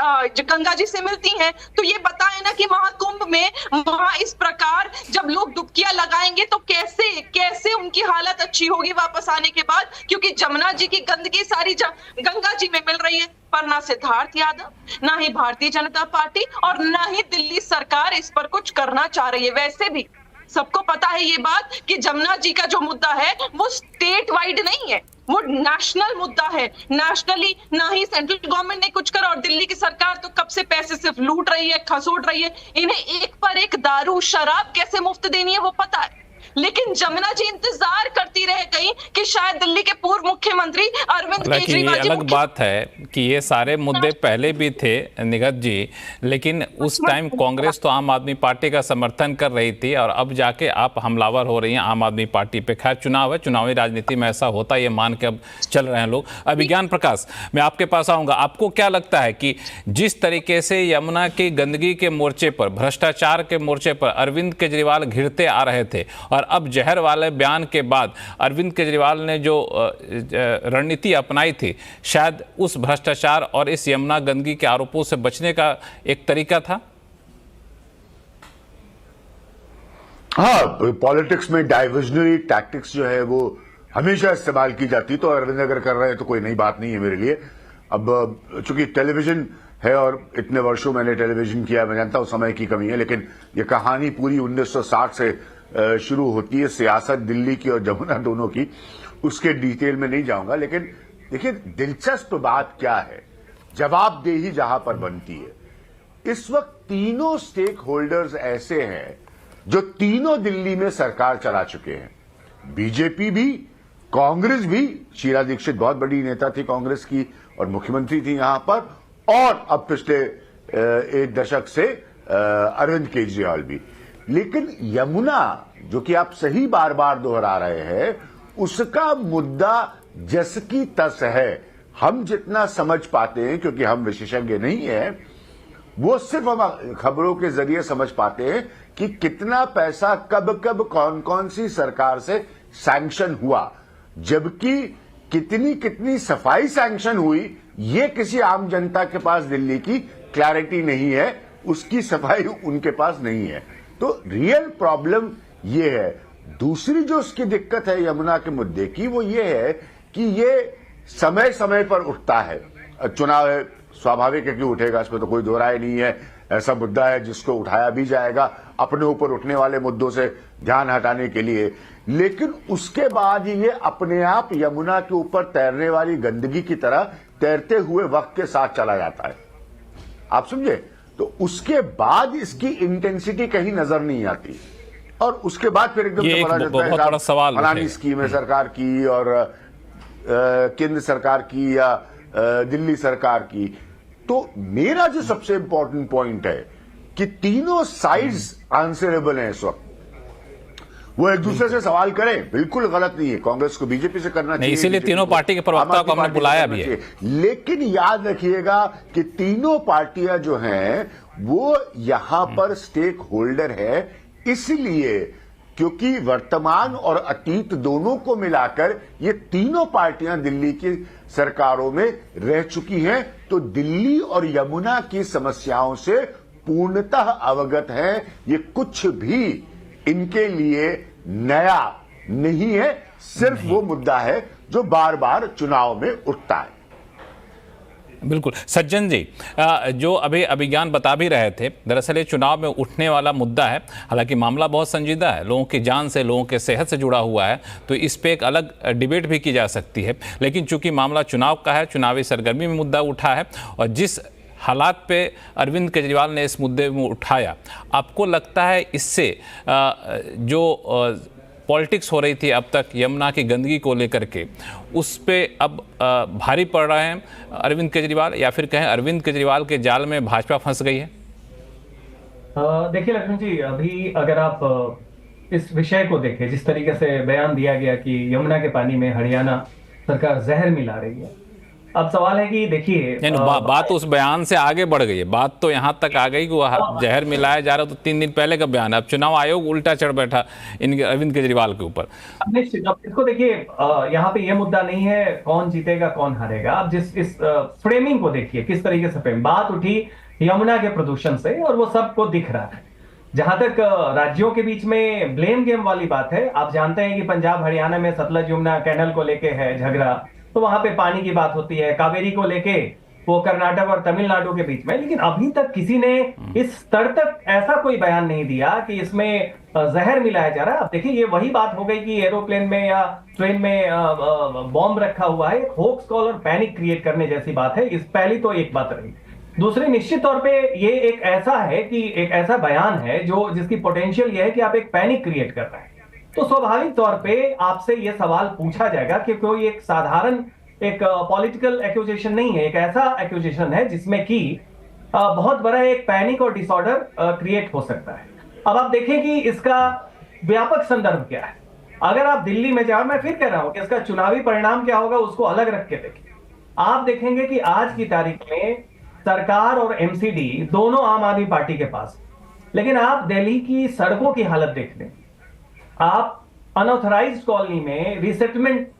गंगा जी से मिलती हैं? तो ये बताएं ना कि महाकुंभ में वहां इस प्रकार जब लोग डुबकियां लगाएंगे तो कैसे उनकी हालत अच्छी होगी वापस आने के बाद, क्योंकि जमुना जी की गंदगी सारी गंगा जी में मिल रही है। पर ना सिद्धार्थ यादव, ना ही भारतीय जनता पार्टी और ना ही दिल्ली सरकार इस पर कुछ करना चाह रही है। वैसे भी सबको पता है ये बात कि जमुना जी का जो मुद्दा है वो स्टेट वाइड नहीं है, वो नेशनल मुद्दा है। नेशनली ना ही सेंट्रल गवर्नमेंट ने कुछ करा, और दिल्ली की सरकार तो कब से पैसे सिर्फ लूट रही है, खसोट रही है। इन्हें एक पर एक दारू शराब कैसे मुफ्त देनी है वो पता है। लेकिन जमुना जी इंतजार करती रह गई कि शायद दिल्ली के पूर्व मुख्यमंत्री अरविंद हालांकि ये केजरीवाल अलग बात है कि ये सारे मुद्दे पहले भी थे निगत जी, लेकिन उस टाइम कांग्रेस तो आम आदमी पार्टी का समर्थन कर रही थी और अब जाके आप हमलावर हो रही हैं आम आदमी पार्टी पे। खैर चुनाव है, चुनावी राजनीति में ऐसा होता है, ये मान के अब चल रहे हैं लोग। अभिज्ञान प्रकाश, मैं आपके पास आऊंगा। आपको क्या लगता है कि जिस तरीके से यमुना की गंदगी के मोर्चे पर, भ्रष्टाचार के मोर्चे पर अरविंद केजरीवाल घिरते आ रहे थे और अब जहर वाले बयान के बाद अरविंद केजरीवाल ने जो रणनीति अपनाई थी, शायद उस भ्रष्टाचार और इस यमुना गंदगी के आरोपों से बचने का एक तरीका था? हाँ, पॉलिटिक्स में डाइवर्जनरी टैक्टिक्स जो है वो हमेशा इस्तेमाल की जाती, तो अरविंद अगर कर रहे हैं तो कोई नई बात नहीं है मेरे लिए। अब चूंकि टेलीविजन है और इतने वर्षों मैंने टेलीविजन किया, मैं जानता हूं समय की कमी है, लेकिन ये कहानी पूरी 1960 से शुरू होती है, सियासत दिल्ली की और जमुना दोनों की। उसके डिटेल में नहीं जाऊंगा, लेकिन देखिए दिलचस्प बात क्या है, जवाबदेही जहां पर बनती है। इस वक्त तीनों स्टेक होल्डर्स ऐसे हैं जो तीनों दिल्ली में सरकार चला चुके हैं, बीजेपी भी, कांग्रेस भी। शीला दीक्षित बहुत बड़ी नेता थी कांग्रेस की और मुख्यमंत्री थी यहां पर, और अब पिछले एक दशक से अरविंद केजरीवाल भी। लेकिन यमुना, जो कि आप सही बार बार दोहरा रहे हैं, उसका मुद्दा जस की तस है। हम जितना समझ पाते हैं, क्योंकि हम विशेषज्ञ नहीं हैं, वो सिर्फ हम खबरों के जरिए समझ पाते हैं कि कितना पैसा कब कब कौन कौन सी सरकार से सैंक्शन हुआ, जबकि कितनी कितनी सफाई सैंक्शन हुई ये किसी आम जनता के पास दिल्ली की क्लैरिटी नहीं है, उसकी सफाई उनके पास नहीं है। तो रियल प्रॉब्लम ये है। दूसरी जो उसकी दिक्कत है यमुना के मुद्दे की, वो ये है कि ये समय समय पर उठता है। चुनाव है, स्वाभाविक है कि उठेगा, इसमें तो कोई दो राय नहीं है। ऐसा मुद्दा है जिसको उठाया भी जाएगा अपने ऊपर उठने वाले मुद्दों से ध्यान हटाने के लिए, लेकिन उसके बाद ये अपने आप यमुना के ऊपर तैरने वाली गंदगी की तरह तैरते हुए वक्त के साथ चला जाता है। आप समझे? तो उसके बाद इसकी इंटेंसिटी कहीं नजर नहीं आती, और उसके बाद फिर एकदम से पता चलता है बहुत बड़ा सवाल फलानी स्कीम है सरकार की और केंद्र सरकार की या दिल्ली सरकार की। तो मेरा जो सबसे इंपॉर्टेंट पॉइंट है कि तीनों साइड्स आंसरेबल हैं इस वक्त, वो एक दूसरे से सवाल करें, बिल्कुल गलत नहीं है। कांग्रेस को बीजेपी से करना चाहिए, इसीलिए तीनों पार्टी के प्रवक्ताओं को हमने बुलाया भी है। लेकिन याद रखिएगा कि तीनों पार्टियां जो हैं वो यहां पर स्टेक होल्डर है, इसलिए क्योंकि वर्तमान और अतीत दोनों को मिलाकर ये तीनों पार्टियां दिल्ली की सरकारों में रह चुकी हैं, तो दिल्ली और यमुना की समस्याओं से पूर्णतः अवगत हैं। ये कुछ भी इनके लिए नया नहीं है, सिर्फ वो मुद्दा है जो बार बार चुनाव में उठता है। बिल्कुल सज्जन जी, जो अभी अभिज्ञान बता भी रहे थे, दरअसल ये चुनाव में उठने वाला मुद्दा है। हालांकि मामला बहुत संजीदा है, लोगों की जान से, लोगों के सेहत से जुड़ा हुआ है, तो इस पे एक अलग डिबेट भी की जा सकती है। लेकिन चूंकि मामला चुनाव का है, चुनावी सरगर्मी में मुद्दा उठा है, और जिस हालात पे अरविंद केजरीवाल ने इस मुद्दे में उठाया, आपको लगता है इससे जो पॉलिटिक्स हो रही थी अब तक यमुना की गंदगी को लेकर के, उस पे अब भारी पड़ रहे हैं अरविंद केजरीवाल, या फिर कहें अरविंद केजरीवाल के जाल में भाजपा फंस गई है? देखिए लक्ष्मण जी, अभी अगर आप इस विषय को देखें, जिस तरीके से बयान दिया गया कि यमुना के पानी में हरियाणा सरकार जहर मिला रही है, अब सवाल है कि देखिए बात उस बयान से आगे बढ़ गई है। बात तो यहाँ तक आ गई कि वो जहर मिलाया जा रहा, तो 3 दिन पहले का बयान है। अब चुनाव आयोग उल्टा चढ़ बैठा इन अरविंद केजरीवाल के ऊपर। निश्चित, अब इसको देखिए, यहाँ पे ये मुद्दा नहीं है कौन जीतेगा कौन हारेगा। अब जिस इस फ्रेमिंग को देखिए, किस तरीके से फ्रेम, बात उठी यमुना के प्रदूषण से और वो सबको दिख रहा है। जहां तक राज्यों के बीच में ब्लेम गेम वाली बात है, आप जानते हैं कि पंजाब हरियाणा में सतलज यमुना कैनल को लेके है झगड़ा, तो वहां पे पानी की बात होती है। कावेरी को लेके वो कर्नाटक और तमिलनाडु के बीच में, लेकिन अभी तक किसी ने इस स्तर तक ऐसा कोई बयान नहीं दिया कि इसमें जहर मिलाया जा रहा है। अब देखिए, ये वही बात हो गई कि एरोप्लेन में या ट्रेन में बॉम्ब रखा हुआ है, होक्स कॉल और पैनिक क्रिएट करने जैसी बात है। इस पहली तो एक बात रही। दूसरी, निश्चित तौर पे ये एक ऐसा है कि एक ऐसा बयान है जो जिसकी पोटेंशियल ये है कि आप एक पैनिक क्रिएट कर रहे हैं। तो स्वाभाविक तौर पे आपसे यह सवाल पूछा जाएगा कि कोई एक साधारण एक पॉलिटिकल एक्यूजेशन नहीं है, एक ऐसा एक्यूजेशन है जिसमें कि बहुत बड़ा एक पैनिक और डिसऑर्डर क्रिएट हो सकता है। अब आप देखें कि इसका व्यापक संदर्भ क्या है। अगर आप दिल्ली में जाओ, मैं फिर कह रहा हूं कि इसका चुनावी परिणाम क्या होगा उसको अलग रख के देखें। आप देखेंगे कि आज की तारीख में सरकार और एमसीडी दोनों आम आदमी पार्टी के पास, लेकिन आप दिल्ली की सड़कों की हालत देख लें, आप अनऑथराइज्ड कॉलोनी में, रिसेटलमेंट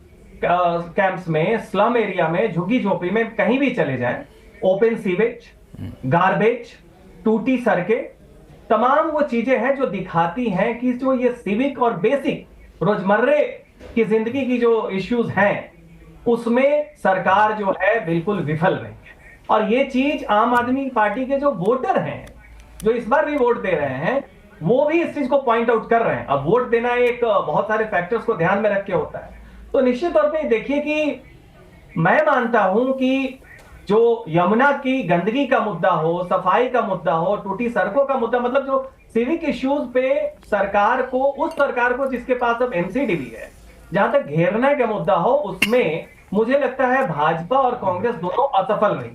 कैंप्स में, स्लम एरिया में, झुग्गी झोपड़ी में कहीं भी चले जाएं, ओपन सीवेज, गार्बेज, टूटी सड़कें, तमाम वो चीजें हैं जो दिखाती हैं कि जो ये सिविक और बेसिक रोजमर्रे की जिंदगी की जो इश्यूज हैं उसमें सरकार जो है बिल्कुल विफल रही है। और ये चीज आम आदमी पार्टी के जो वोटर हैं, जो इस बार भी वोट दे रहे हैं, वो भी इस चीज को पॉइंट आउट कर रहे हैं। अब वोट देना एक बहुत सारे फैक्टर्स को ध्यान में रख के होता है, तो निश्चित तौर पे देखिए कि मैं मानता हूं कि जो यमुना की गंदगी का मुद्दा हो, सफाई का मुद्दा हो, टूटी सड़कों का मुद्दा, मतलब जो सिविक इश्यूज पे सरकार को, उस सरकार को जिसके पास अब एमसीडी भी है, जहां तक घेरने का मुद्दा हो, उसमें मुझे लगता है भाजपा और कांग्रेस दोनों असफल रही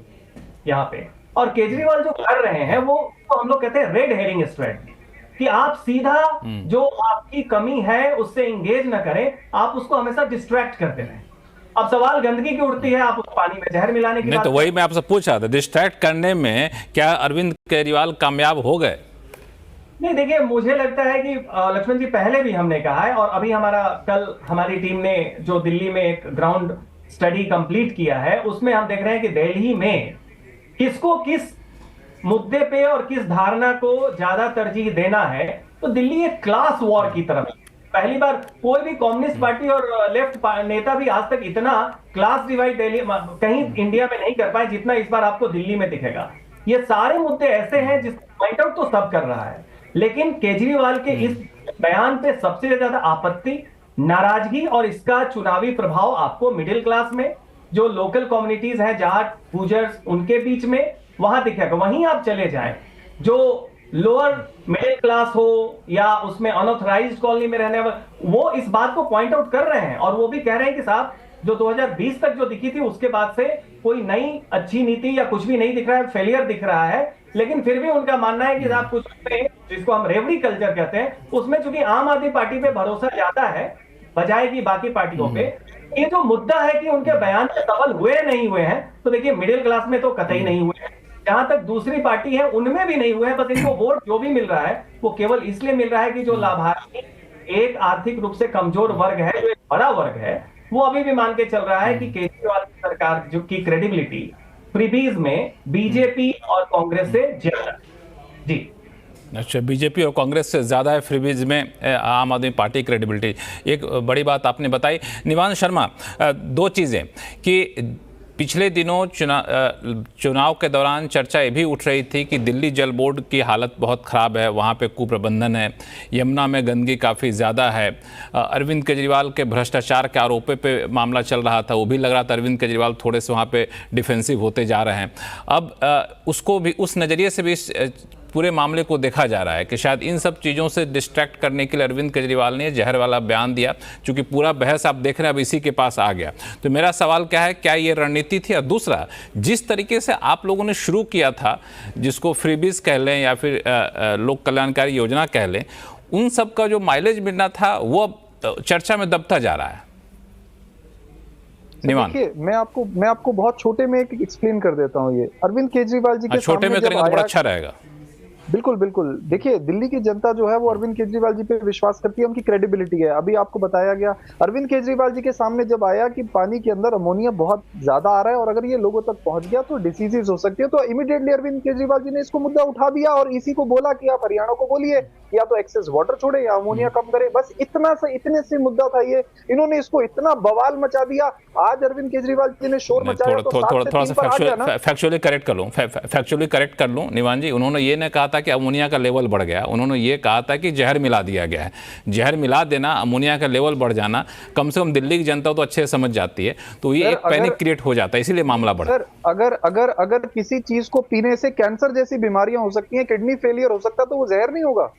यहाँ पे। और केजरीवाल जो कर रहे हैं वो तो हम लोग कहते हैं रेड हेरिंग स्ट्रेटजी, कि आप सीधा जो आपकी कमी है उससे इंगेज ना करें, आप उसको हमेशा डिस्ट्रैक्ट करते रहें। अब सवाल गंदगी की उठती है, आप उस पानी में जहर मिलाने की नहीं, तो वही मैं आपसे पूछ रहा था, डिस्ट्रैक्ट करने में क्या अरविंद केजरीवाल कामयाब हो गए? नहीं, देखिए मुझे लगता है कि लक्ष्मण जी, पहले भी हमने कहा है और अभी कल हमारी टीम ने जो दिल्ली में एक ग्राउंड स्टडी कंप्लीट किया है, उसमें हम देख रहे हैं कि दिल्ली में किसको किस मुद्दे पे और किस धारणा को ज्यादा तरजीह देना है, तो दिल्ली एक क्लास वॉर की तरफ। पहली बार कोई भी कम्युनिस्ट पार्टी और लेफ्ट नेता भी आज तक इतना क्लास डिवाइड कहीं इंडिया में नहीं कर पाए जितना इस बार आपको दिल्ली में दिखेगा। ये सारे मुद्दे ऐसे हैं जिस पॉइंट आउट तो सब कर रहा है, लेकिन केजरीवाल के इस बयान पे सबसे ज्यादा आपत्ति, नाराजगी और इसका चुनावी प्रभाव आपको मिडिल क्लास में, जो लोकल कम्युनिटीज हैं जाट गुजर्स, उनके बीच में वहां दिखेगा। वहीं आप चले जाएं, जो लोअर मिडिल क्लास हो या उसमें अनऑथराइज्ड कॉलोनी में रहने वाले, वो इस बात को पॉइंट आउट कर रहे हैं और वो भी कह रहे हैं कि साहब जो 2020 तक जो दिखी थी उसके बाद से कोई नई अच्छी नीति या कुछ भी नहीं दिख रहा है, फेलियर दिख रहा है। लेकिन फिर भी उनका मानना है कि आप कुछ जिसको हम रेवड़ी कल्चर कहते हैं, उसमें चूंकि आम आदमी पार्टी पे भरोसा ज्यादा है बजाय की बाकी पार्टियों पे। ये जो मुद्दा है कि उनके बयान से सफल हुए नहीं हुए हैं, तो देखिए मिडिल क्लास में तो कतई नहीं हुए हैं, जहां तक दूसरी पार्टी है उनमें भी नहीं हुए हैं। बस इनको वोट जो भी मिल रहा है वो केवल इसलिए मिल रहा है कि जो लाभार्थी एक आर्थिक रूप से कमजोर वर्ग है, जो एक बड़ा वर्ग है, वो अभी भी मान के चल रहा है कि केजरीवाल की सरकार जो की क्रेडिबिलिटी फ्रीबीज में बीजेपी और कांग्रेस से ज्यादा। जी अच्छा, बीजेपी और कांग्रेस से ज़्यादा है फ्रीबीज में आम आदमी पार्टी क्रेडिबिलिटी। एक बड़ी बात आपने बताई निवांश शर्मा, दो चीज़ें कि पिछले दिनों चुनाव के दौरान चर्चा ये भी उठ रही थी कि दिल्ली जल बोर्ड की हालत बहुत ख़राब है, वहाँ पे कुप्रबंधन है, यमुना में गंदगी काफ़ी ज़्यादा है। अरविंद केजरीवाल के भ्रष्टाचार के आरोपों पे मामला चल रहा था, वो भी लग रहा था अरविंद केजरीवाल थोड़े से वहाँ पे डिफेंसिव होते जा रहे हैं। अब उसको भी उस नज़रिए से भी पूरे मामले को देखा जा रहा है कि शायद इन सब चीज़ों से डिस्ट्रैक्ट करने के लिए अरविंद केजरीवाल ने जहर वाला बयान दिया, क्योंकि पूरा बहस आप देख रहे हैं अब इसी के पास आ गया। तो मेरा सवाल क्या है, क्या ये रणनीति थी? और दूसरा, जिस तरीके से आप लोगों ने शुरू किया था, जिसको फ्रीबीज कह लें या फिर लोक कल्याणकारी योजना कह लें, उन सब का जो माइलेज मिलना था वो अब चर्चा में दबता जा रहा है। देखिए, मैं आपको बहुत छोटे में एक्सप्लेन कर देता हूँ। ये अरविंद केजरीवाल जी के छोटे में करेंगे तो बड़ा अच्छा रहेगा। बिल्कुल बिल्कुल। देखिए, दिल्ली की जनता जो है वो अरविंद केजरीवाल जी पे विश्वास करती है, उनकी क्रेडिबिलिटी है। अभी आपको बताया गया, अरविंद केजरीवाल जी के सामने जब आया कि पानी के अंदर अमोनिया बहुत ज्यादा आ रहा है और अगर ये लोगों तक पहुंच गया तो डिसीजेस हो सकती है, तो इमीडिएटली अरविंद केजरीवाल जी ने इसको मुद्दा उठा दिया और इसी को बोला कि आप हरियाणा को बोलिए या तो एक्सेस वाटर छोड़े या अमोनिया कम करे। बस इतने से मुद्दा था ये। इन्होंने इसको इतना बवाल मचा दिया। आज अरविंद केजरीवाल जी ने शोर मचाया। थोड़ा सा फैक्चुअली करेक्ट कर लूं निवान जी। उन्होंने ये नहीं कहा था कि अमोनिया का लेवल बढ़ गया, उन्होंने ये कहा था कि जहर मिला दिया गया है। जहर मिला देना, अमोनिया का लेवल बढ़ जाना, कम से कम दिल्ली की जनता तो अच्छे से समझ जाती है, तो ये एक पैनिक क्रिएट हो जाता है, इसीलिए मामला बढ़ा। सर, अगर किसी चीज को पीने से कैंसर जैसी बीमारियां हो सकती हैं, किडनी फेलियर हो सकता है, तो वो जहर नहीं होगा।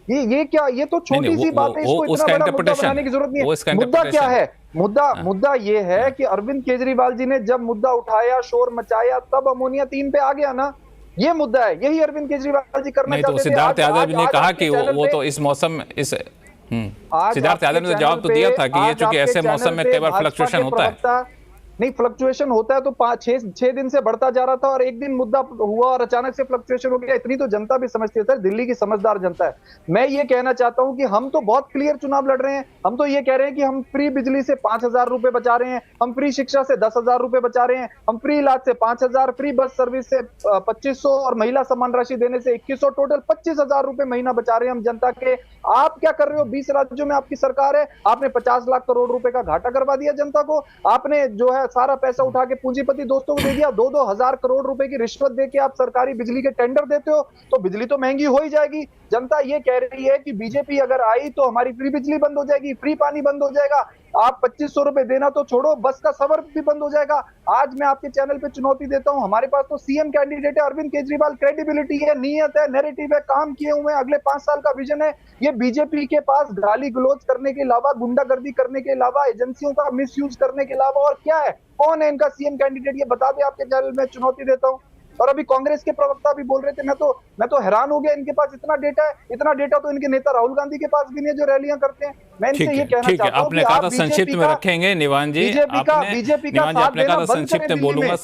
ये क्या, ये तो छोटी सी बात है, इसको इतना बड़ा मुद्दा बनाने की जरूरत नहीं है। मुद्दा क्या है? मुद्दा ये है कि अरविंद केजरीवाल जी ने जब मुद्दा उठाया, शोर मचाया, तब अमोनिया 3 पे आ गया ना, ये मुद्दा है। यही अरविंद केजरीवाल जी करना चाहते थे। सिद्धार्थ यादव ने कहा कि वो तो इस मौसम सिद्धार्थ यादव ने जवाब तो दिया था कि ये चूंकि ऐसे मौसम में कई बार फ्लक्चुएशन होता है। नहीं, फ्लक्चुएशन होता है तो 5-6 दिन से बढ़ता जा रहा था और एक दिन मुद्दा हुआ और अचानक से फ्लक्चुएशन हो गया। इतनी तो जनता भी समझती है सर, दिल्ली की समझदार जनता है। मैं ये कहना चाहता हूं कि हम तो बहुत क्लियर चुनाव लड़ रहे हैं। हम तो ये कह रहे हैं कि हम फ्री बिजली से 5,000 रुपए बचा रहे हैं, हम फ्री शिक्षा से 10,000 रुपए बचा रहे हैं, हम फ्री इलाज से 5,000, फ्री बस सर्विस से 2,500 और महिला सम्मान राशि देने से 2,100, टोटल 25,000 रुपए महीना बचा रहे हैं हम जनता के। आप क्या कर रहे हो? 20 राज्यों में आपकी सरकार है, आपने 50 लाख करोड़ रुपए का घाटा करवा दिया जनता को। आपने जो है सारा पैसा उठा के पूंजीपति दोस्तों को दे दिया। 2-2 हजार करोड़ रुपए की रिश्वत देके आप सरकारी बिजली के टेंडर देते हो, तो बिजली तो महंगी हो ही जाएगी। जनता ये कह रही है कि बीजेपी अगर आई तो हमारी फ्री बिजली बंद हो जाएगी, फ्री पानी बंद हो जाएगा। आप 2,500 रुपए देना तो छोड़ो, बस का सफर भी बंद हो जाएगा। आज मैं आपके चैनल पे चुनौती देता हूं, हमारे पास तो सीएम कैंडिडेट है अरविंद केजरीवाल, क्रेडिबिलिटी है, नीयत है, नैरेटिव है, काम किए हुए हैं, अगले 5 साल का विजन है। ये बीजेपी के पास गाली गलौज करने के अलावा, गुंडागर्दी करने के अलावा, एजेंसियों का मिसयूज करने के अलावा और क्या है? कौन है इनका सीएम कैंडिडेट? ये बता दे आपके चैनल में, चुनौती देता हूं। और अभी कांग्रेस के प्रवक्ता भी बोल रहे थे, मैं तो हैरान हो गया, इनके पास इतना डेटा तो इनके नेता राहुल गांधी के पास भी नहीं, जो रैलियां करते हैं। मैं इनसे ये कहना चाहता हूं, आपने कहा था संक्षिप्त में रखेंगे निवान जी, बीजेपी का साथ देना बंद करें दिल्ली में।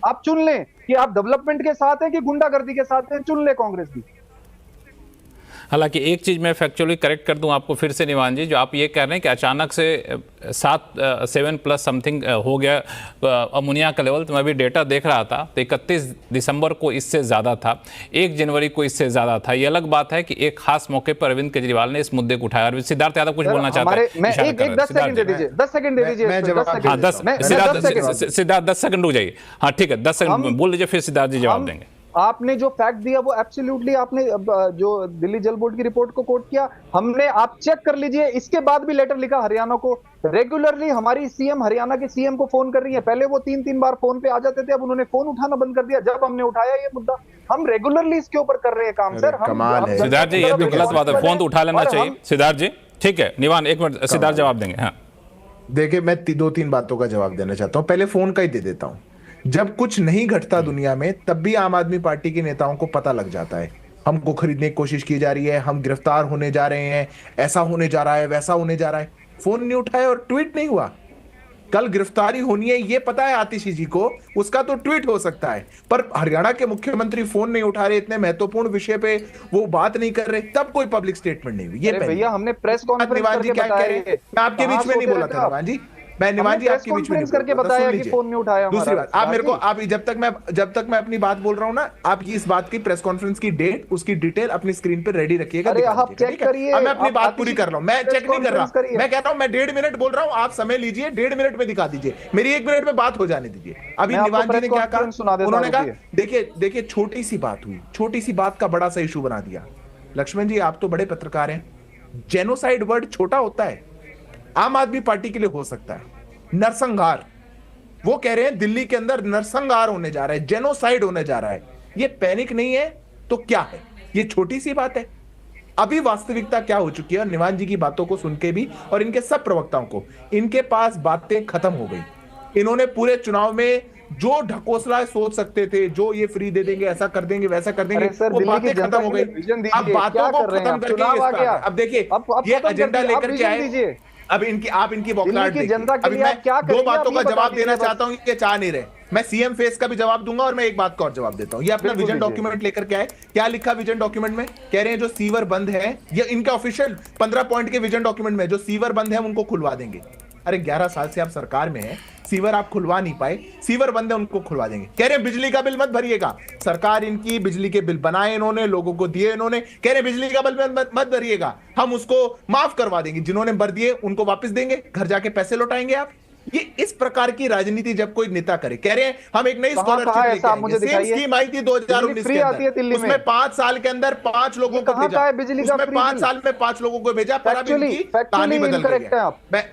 आप चुन लें कि आप डेवलपमेंट के साथ हैं कि गुंडागर्दी के साथ हैं, चुन ले कांग्रेस भी। हालांकि एक चीज़ मैं फैक्चुअली करेक्ट कर दूं आपको फिर से निवान जी, जो आप ये कह रहे हैं कि अचानक से 7 समथिंग हो गया अमोनिया का लेवल, तो मैं भी डेटा देख रहा था तो 31 दिसंबर को इससे ज़्यादा था, 1 जनवरी को इससे ज़्यादा था। ये अलग बात है कि एक खास मौके पर अरविंद केजरीवाल ने इस मुद्दे को उठाया। सिद्धार्थ यादव कुछ बोलना चाहते हैं? 10 सेकंड दे दीजिए, 10 सेकंड दे दीजिए। सिद्धार्थ 10 सेकंड रुक जाइए। हाँ ठीक है, 10 सेकंड बोल लीजिए, फिर सिद्धार्थ जी जवाब देंगे। आपने जो फैक्ट दिया वो एब्सोल्युटली, आपने जो दिल्ली जल बोर्ड की रिपोर्ट को कोट किया, हमने, आप चेक कर लीजिए। इसके बाद भी लेटर लिखा हरियाणा को। रेगुलरली हमारी सीएम हरियाणा के सीएम को फोन कर रही है। पहले वो 3-3 बार फोन पे आ जाते थे, अब उन्होंने फोन उठाना बंद कर दिया जब हमने उठाया ये मुद्दा। हम रेगुलरली इसके ऊपर कर रहे हैं काम सर। सिद्धार्थ जी, ये तो गलत बात है, फोन तो उठा लेना चाहिए। सिद्धार्थ जी ठीक है, निवान 1 मिनट, सिद्धार्थ जवाब देंगे। हाँ देखिए, मैं 2-3 बातों का जवाब देना चाहता हूँ। पहले फोन का ही दे देता हूँ। जब कुछ नहीं घटता दुनिया में, तब भी आम आदमी पार्टी के नेताओं को पता लग जाता है। हमको खरीदने की कोशिश की जा रही है, हम गिरफ्तार होने जा रहे हैं, ऐसा होने जा रहा है, वैसा होने जा रहा है। फोन नहीं उठाए और ट्वीट नहीं हुआ। कल गिरफ्तारी होनी है ये पता है आतिशी जी को, उसका तो ट्वीट हो सकता है, पर हरियाणा के मुख्यमंत्री फोन नहीं उठा रहे, इतने महत्वपूर्ण विषय पे वो बात नहीं कर रहे, तब कोई पब्लिक स्टेटमेंट नहीं हुई। ये भैया हमने प्रेस कॉन्फ्रेंस करके बताया। मैं आपके बीच में नहीं बोला था निवान जी, मैं निवान जी आपके बीच में करके बताया कि फोन नहीं उठाया। दूसरी बात, आप मेरे को, आप जब तक मैं अपनी बात बोल रहा हूं ना, आप इस बात की प्रेस कॉन्फ्रेंस की डेट, उसकी डिटेल अपनी स्क्रीन पे रेडी रखिएगा। आप चेक करिए। मैं अपनी बात पूरी कर रहा हूं, मैं चेक नहीं कर रहा, मैं कह रहा हूं मैं 1.5 मिनट बोल रहा हूं, आप समय लीजिए, 1.5 मिनट में दिखा दीजिए, मेरी 1 मिनट में बात हो जाने दीजिए। अभी निवान जी ने क्या कहा, उन्होंने कहा देखिए छोटी सी बात हुई, छोटी सी बात का बड़ा सा इशू बना दिया। लक्ष्मण जी, आप तो बड़े पत्रकार हैं, जेनोसाइड वर्ड छोटा होता है, आम आदमी पार्टी के लिए हो सकता है नरसंहार। वो कह रहे हैं दिल्ली के अंदर नरसंहार होने जा रहा है, जेनोसाइड होने जा रहा है। ये पैनिक नहीं है तो क्या है? ये छोटी सी बात है। अभी वास्तविकता क्या हो चुकी है, और निवान जी की बातों को सुन के भी, और इनके सब प्रवक्ताओं को, इनके पास बातें खत्म हो गई। इन्होंने पूरे चुनाव में जो ढकोसला सोच सकते थे, जो ये फ्री दे देंगे, ऐसा कर देंगे, वैसा कर देंगे, वो बातें खत्म हो गई। अब बातों को खत्म करके अब देखिए ये एजेंडा लेकर के आए। अब आप इनकी बौखलाहट देखिए। अभी मैं 2 बातों का जवाब देना चाहता हूं, ये चाह नहीं रहे। मैं सीएम फेस का भी जवाब दूंगा और मैं एक बात का और जवाब देता हूं। ये अपना विजन डॉक्यूमेंट लेकर के आए। क्या लिखा विजन डॉक्यूमेंट में? कह रहे हैं जो सीवर बंद है, ये इनका ऑफिशियल 15 पॉइंट के विजन डॉक्यूमेंट में, जो सीवर बंद है उनको खुलवा देंगे। अरे 11 साल से आप सरकार में हैं, सीवर आप खुलवा नहीं पाए, सीवर बंद है उनको खुलवा देंगे। कह रहे हैं बिजली का बिल मत भरिएगा, सरकार इनकी बिजली के बिल बनाए इन्होंने, लोगों को दिए इन्होंने, कह रहे हैं बिजली का बिल मत भरिएगा, हम उसको माफ करवा देंगे, जिन्होंने भर दिए उनको वापस देंगे, घर जाके पैसे लौटाएंगे आप। ये इस प्रकार की राजनीति जब कोई नेता करे, कह रहे हैं हम एक नई स्कॉलरशिप लेके आएंगे, सेम स्कीम आई थी 2019 के अंदर, उसमें 5 साल के अंदर 5 लोगों को भेजा, उसमें 5 साल में 5 लोगों को भेजा, पर अब इनकी कहानी बदल गई है।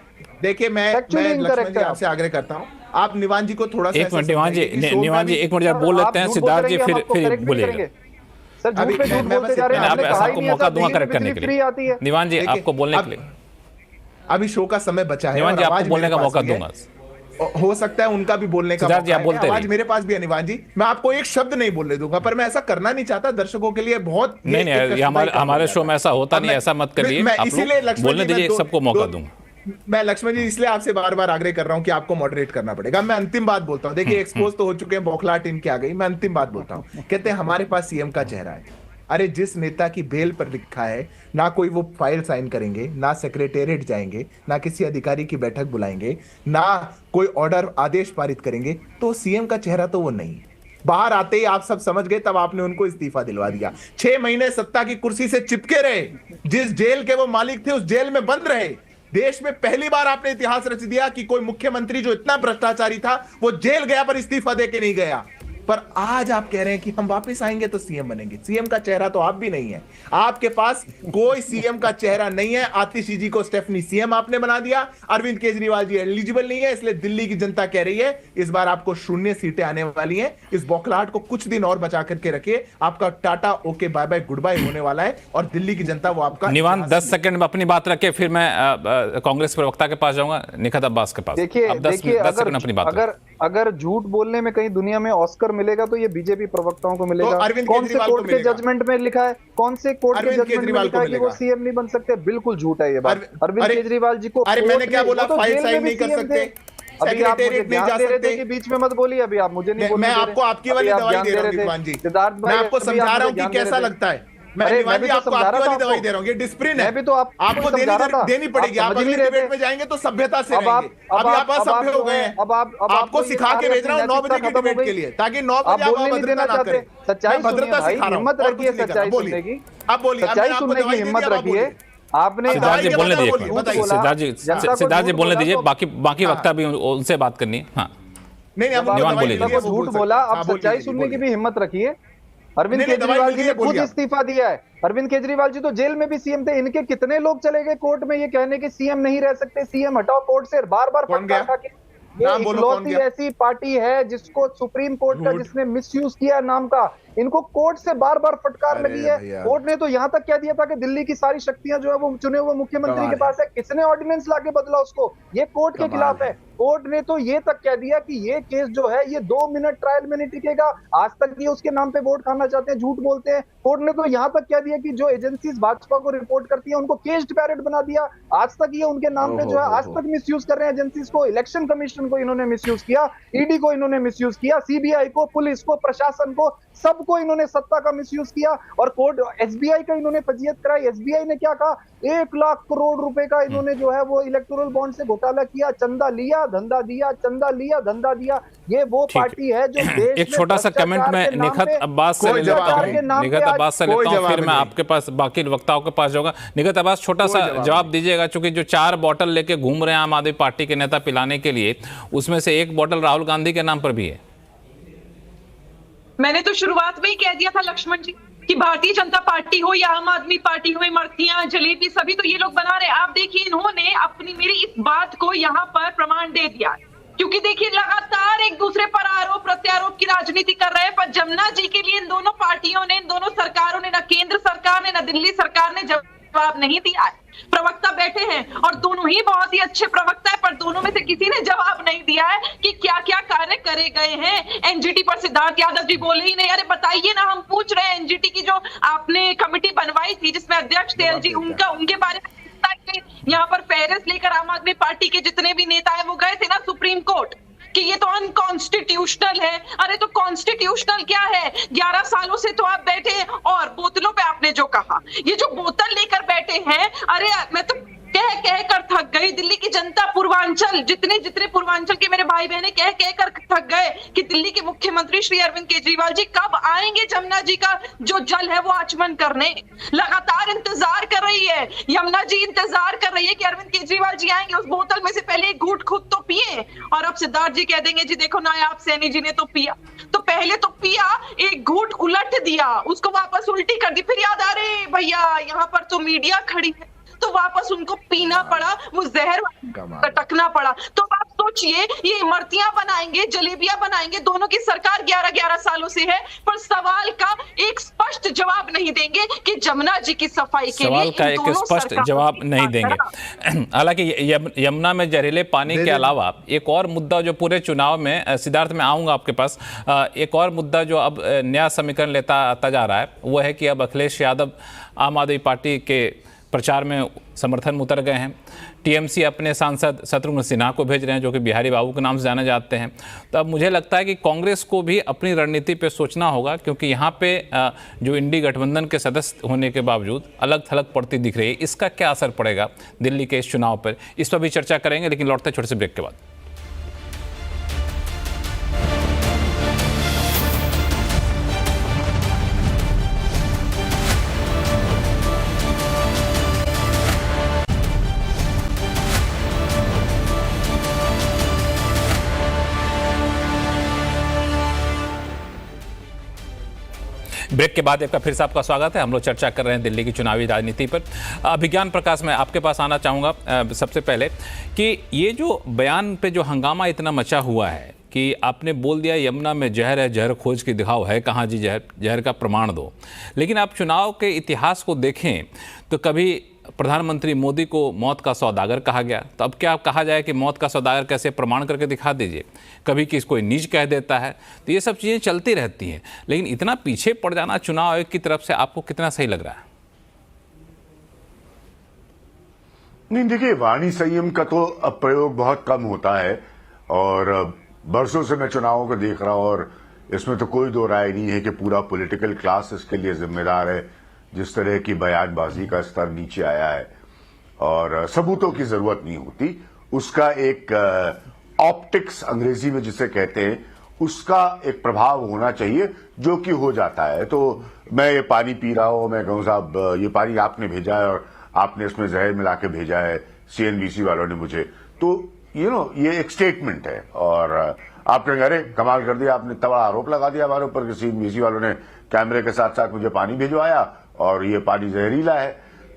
देखिए मैं लक्ष्मण जी आपसे आग्रह करता हूं, आप निवान जी को थोड़ा सा, निवान जी 1 मिनट बोल लेते हैं, सिद्धार्थ जी फिर बोलिएगा। सर झूठ पे झूठ बोलते जा रहे हैं। आपने कहा ही आपको नहीं मौका ऐसा, दूंगा दिल्ली में करेक्ट करने के बिजली फ्री आती लिए। है। निवान जी आपको बोलने के लिए, अभी शो का समय बचा है, निवान जी आपको बोलने का मौका दूंगा। हो सकता है उनका भी बोलने का सिद्धार्थ जी, आप मौका है। बोलते आवाज रहिए। मेरे पास भी है निवान जी, मैं आपको एक शब्द नहीं बोलने दूंगा, पर मैं ऐसा करना नहीं चाहता। दर्शकों के लिए बहुत नहीं नहीं, हमारे शो में ऐसा होता नहीं, ऐसा मत करिए। मैं आप इसीलिए लोग लक्ष्मण बोलने जी, दीजिए, मैं सबको मौका दूंगा। मैं लक्ष्मण जी इसलिए आपसे बार बार आग्रह कर रहा हूं कि आपको मॉडरेट करना पड़ेगा। मैं अंतिम बात बोलता हूं, देखिए एक्सपोज तो हो चुके हैं, बौखलाहट इनकी आ गई। मैं अंतिम बात बोलता हूं, कहते हैं हमारे पास सीएम का चेहरा है। अरे जिस नेता की बेल पर लिखा है, ना कोई वो फाइल साइन करेंगे, ना सेक्रेटेरिएट जाएंगे, ना किसी अधिकारी की बैठक बुलाएंगे, ना कोई ऑर्डर आदेश पारित करेंगे, तो सीएम का चेहरा तो वो नहीं है। बाहर आते ही आप सब समझ गए, तब आपने उनको इस्तीफा दिलवा दिया। 6 महीने सत्ता की कुर्सी से चिपके रहे, जिस जेल के वो मालिक थे उस जेल में बंद रहे। देश में पहली बार आपने इतिहास रच दिया कि कोई मुख्यमंत्री जो इतना भ्रष्टाचारी था वो जेल गया पर इस्तीफा देके नहीं गया। पर आज आप कह रहे हैं कि हम वापस आएंगे तो सीएम बनेंगे। सीएम का चेहरा तो आप भी नहीं है, आपके पास कोई सीएम का चेहरा नहीं है। आतिशी जी को स्टेफनी सीएम आपने बना दिया, अरविंद केजरीवाल जी एलिजिबल नहीं है, इसलिए दिल्ली की जनता कह रही है इस बार आपको 0 सीटें आने वाली हैं। इस बौखलाहट को कुछ दिन और बचा करके रखिए, आपका tata okay bye bye good bye होने वाला है और दिल्ली की जनता वो आपका। निवान 10 सेकंड में अपनी बात रखे, फिर मैं कांग्रेस प्रवक्ता के पास जाऊंगा, निखत अब्बास के पास। देखिए अगर झूठ बोलने में कहीं दुनिया में ऑस्कर मिलेगा तो ये बीजेपी प्रवक्ताओं को मिलेगा। कौन से कोर्ट के जजमेंट में लिखा है, कौन से कोर्ट के जजमेंट में लिखा है कि वो सीएम नहीं बन सकते? बिल्कुल झूठ है ये बात। अरविंद केजरीवाल जी को, अरे मैंने क्या बोला, फाइल साइन नहीं कर सकते, अभी आप मुझे ध्यान दे रहे थे कि बीच में मत बोलिए, अभी आप मुझे नहीं बोलने मैं आपको आपकी वाली दवाई दे रहा हूं निवान जी, मैं आपको समझा रहा हूं कि कैसा लगता है। मैं निवान जी आपको आपकी वाली दवाई दे रहा हूं, ये डिस्प्रिन है, भी तो आपको देनी पड़ेगी। आप अगली डिबेट में जाएंगे तो सभ्यता से रहेंगे। अभी आप असभ्य हो गए हैं, आपको सिखा के भेज रहा हूं 9 बजे की डिबेट के लिए, ताकि 9 बजे आप अभद्रता ना करें। सच्चाई भद्रता सिखा रहा हूं, हिम्मत रखिए सच्चाई सुनने की, आप बोलिए, सच्चाई सुनने की हिम्मत रखिए। आपने सिद्धार्थ जी बोलने दीजिए, सिद्धार्थ जी बोलने दीजिए, बाकी वक्ता भी उनसे बात करनी है। हाँ नहीं, झूठ बोला, आप सच्चाई सुनने की भी हिम्मत रखिए। अरविंद केजरीवाल जी ने खुद इस्तीफा दिया है। अरविंद केजरीवाल जी तो जेल में भी सीएम थे, इनके कितने लोग चले गए कोर्ट में ये कहने के सीएम नहीं रह सकते, सीएम हटाओ कोर्ट से, बार बार फटकार खा के। ये इकलौती ऐसी पार्टी है जिसको सुप्रीम कोर्ट का जिसने मिसयूज किया नाम का, इनको कोर्ट से बार बार फटकार लगी है। कोर्ट ने तो यहां तक कह दिया था कि दिल्ली की सारी शक्तियां जो है वो चुने हुए मुख्यमंत्री के पास है। किसने ऑर्डिनेंस लाके बदला उसको? ये कोर्ट के खिलाफ है। कोर्ट ने तो ये तक कह दिया कि ये केस जो है ये 2 मिनट ट्रायल में नहीं टिकेगा। आज तक ये उसके नाम पे वोट खाना चाहते हैं, झूठ बोलते हैं। कोर्ट ने तो यहां तक कह दिया कि जो एजेंसीज भाजपा को रिपोर्ट करती है उनको केस्ड पैरेड बना दिया। आज तक ये उनके नाम पे जो है आज तक मिसयूज कर रहे हैं एजेंसीज को। इलेक्शन कमीशन को इन्होंने मिसयूज किया, ईडी को इन्होंने मिसयूज किया, सीबीआई को, पुलिस को, प्रशासन को, सबको इन्होंने सत्ता का मिसयूज किया। और कोर्ट एसबीआई का इन्होंने फजीयत कराई। एसबीआई ने क्या कहा, 1 लाख करोड़ रुपए का इन्होंने जो है वो इलेक्टोरल बॉन्ड से घोटाला किया, चंदा लिया, धंधा दिया, चंदा लिया, धंधा दिया। ये वो पार्टी है जो देश एक छोटा सा कमेंट में निखत अब्बास से ले लेता हूं, निखत अब्बास से लेता हूं, फिर मैं आपके पास बाकी वक्ताओं के पास जाऊंगा। निखत अब्बास, छोटा सा जवाब दीजिएगा, चूंकि जो 4 बॉटल लेके घूम रहे हैं आम आदमी पार्टी के नेता पिलाने के लिए, उसमें से 1 बॉटल राहुल गांधी के नाम पर भी है। मैंने तो शुरुआत में ही कह दिया था लक्ष्मण जी कि भारतीय जनता पार्टी हो या आम आदमी पार्टी हो, इमरतियां, जलेबी, सभी तो ये लोग बना रहे हैं। आप देखिए, इन्होंने अपनी मेरी इस बात को यहाँ पर प्रमाण दे दिया, क्योंकि देखिए लगातार एक दूसरे पर आरोप प्रत्यारोप की राजनीति कर रहे हैं। पर जमुना जी के लिए इन दोनों पार्टियों ने, इन दोनों सरकारों ने, न केंद्र सरकार ने न दिल्ली सरकार ने जवाब नहीं दिया है। प्रवक्ता बैठे हैं और दोनों ही बहुत ही अच्छे प्रवक्ता है, पर दोनों में से किसी ने जवाब नहीं दिया है कि क्या क्या कार्य करे गए हैं। एनजीटी पर सिद्धार्थ यादव जी बोले ही नहीं। अरे बताइए ना, हम पूछ रहे हैं एनजीटी की जो आपने कमेटी बनवाई थी जिसमें अध्यक्ष थे एलजी, उनके बारे में यहाँ पर फेरस लेकर आम आदमी पार्टी के जितने भी नेता है वो गए थे ना सुप्रीम कोर्ट कि ये तो अनकॉन्स्टिट्यूशनल है। अरे तो कॉन्स्टिट्यूशनल क्या है? 11 सालों से तो आप बैठे हैं और बोतलों पे आपने जो कहा, ये जो बोतल लेकर बैठे हैं, अरे मैं तो कह कर थक गई। दिल्ली की जनता, पूर्वांचल, जितने पूर्वांचल के मेरे भाई बहने कह कर थक गए कि दिल्ली के मुख्यमंत्री श्री अरविंद केजरीवाल जी कब आएंगे यमुना जी का जो जल है वो आचमन करने। लगातार इंतजार कर रही है यमुना जी, इंतजार कर रही है कि अरविंद केजरीवाल जी आएंगे। उस बोतल में से पहले एक घूंट खुद तो पिए और अब सिद्धार्थ जी कह देंगे जी देखो नायाब सैनी जी ने तो पिया। तो पहले तो पिया, एक घूंट उलट दिया, उसको वापस उल्टी कर दी, फिर याद आ रहे भैया यहाँ पर तो मीडिया खड़ी है, तो वापस उनको पीना पड़ा, वो जहर टकना पड़ा। तो आप सोचिए, ये इमरतियां बनाएंगे, जलेबियां बनाएंगे, दोनों की सरकार 11-11 सालों से है, पर सवाल का एक स्पष्ट जवाब नहीं देंगे कि जमुना जी की सफाई के लिए सवाल का एक स्पष्ट जवाब नहीं देंगे। हालांकि यमुना में जहरीले पानी के अलावा एक और मुद्दा जो पूरे चुनाव में, सिद्धार्थ में आऊंगा आपके पास, एक और मुद्दा जो अब नया समीकरण लेता आता जा रहा है वो है कि अब अखिलेश यादव आम आदमी पार्टी के प्रचार में समर्थन में उतर गए हैं। टीएमसी अपने सांसद शत्रुघ्न सिन्हा को भेज रहे हैं जो कि बिहारी बाबू के नाम से जाने जाते हैं। तो अब मुझे लगता है कि कांग्रेस को भी अपनी रणनीति पे सोचना होगा, क्योंकि यहाँ पे जो इंडी गठबंधन के सदस्य होने के बावजूद अलग थलग पड़ती दिख रही है। इसका क्या असर पड़ेगा दिल्ली के इस चुनाव पर, इस पर भी चर्चा करेंगे, लेकिन लौटते छोटे से ब्रेक के बाद। ब्रेक के बाद एक बार फिर से आपका स्वागत है। हम लोग चर्चा कर रहे हैं दिल्ली की चुनावी राजनीति पर। अभिज्ञान प्रकाश, मैं आपके पास आना चाहूँगा सबसे पहले कि ये जो बयान पे जो हंगामा इतना मचा हुआ है कि आपने बोल दिया यमुना में जहर है, जहर खोज के दिखाओ, है कहाँ जी जहर, जहर का प्रमाण दो। लेकिन आप चुनाव के इतिहास को देखें तो कभी प्रधानमंत्री मोदी को मौत का सौदागर कहा गया, तो अब क्या कहा जाए कि मौत का सौदागर कैसे, प्रमाण करके दिखा दीजिए। कभी किसी कोई नीच कह देता है, तो ये सब चीज़ें चलती रहती हैं। लेकिन इतना पीछे पड़ जाना चुनाव आयोग की तरफ से आपको कितना सही लग रहा है? नहीं, देखिए, वाणी संयम का तो अब प्रयोग बहुत कम होता है और बरसों से मैं चुनावों को देख रहा हूं और इसमें तो कोई दो राय नहीं है कि पूरा पॉलिटिकल क्लास इसके लिए जिम्मेदार है। जिस तरह की बयानबाजी का स्तर नीचे आया है और सबूतों की जरूरत नहीं होती, उसका एक ऑप्टिक्स अंग्रेजी में जिसे कहते हैं, उसका एक प्रभाव होना चाहिए जो कि हो जाता है। तो मैं ये पानी पी रहा हूं, मैं कहूं साहब ये पानी आपने भेजा है और आपने इसमें जहर मिला के भेजा है, सीएनबीसी वालों ने मुझे, तो ये एक स्टेटमेंट है और आपने अरे कमाल कर दिया, आपने तगड़ा आरोप लगा दिया हमारे ऊपर कि सीएनबीसी वालों ने कैमरे के साथ साथ मुझे पानी भिजवाया और ये पानी जहरीला है।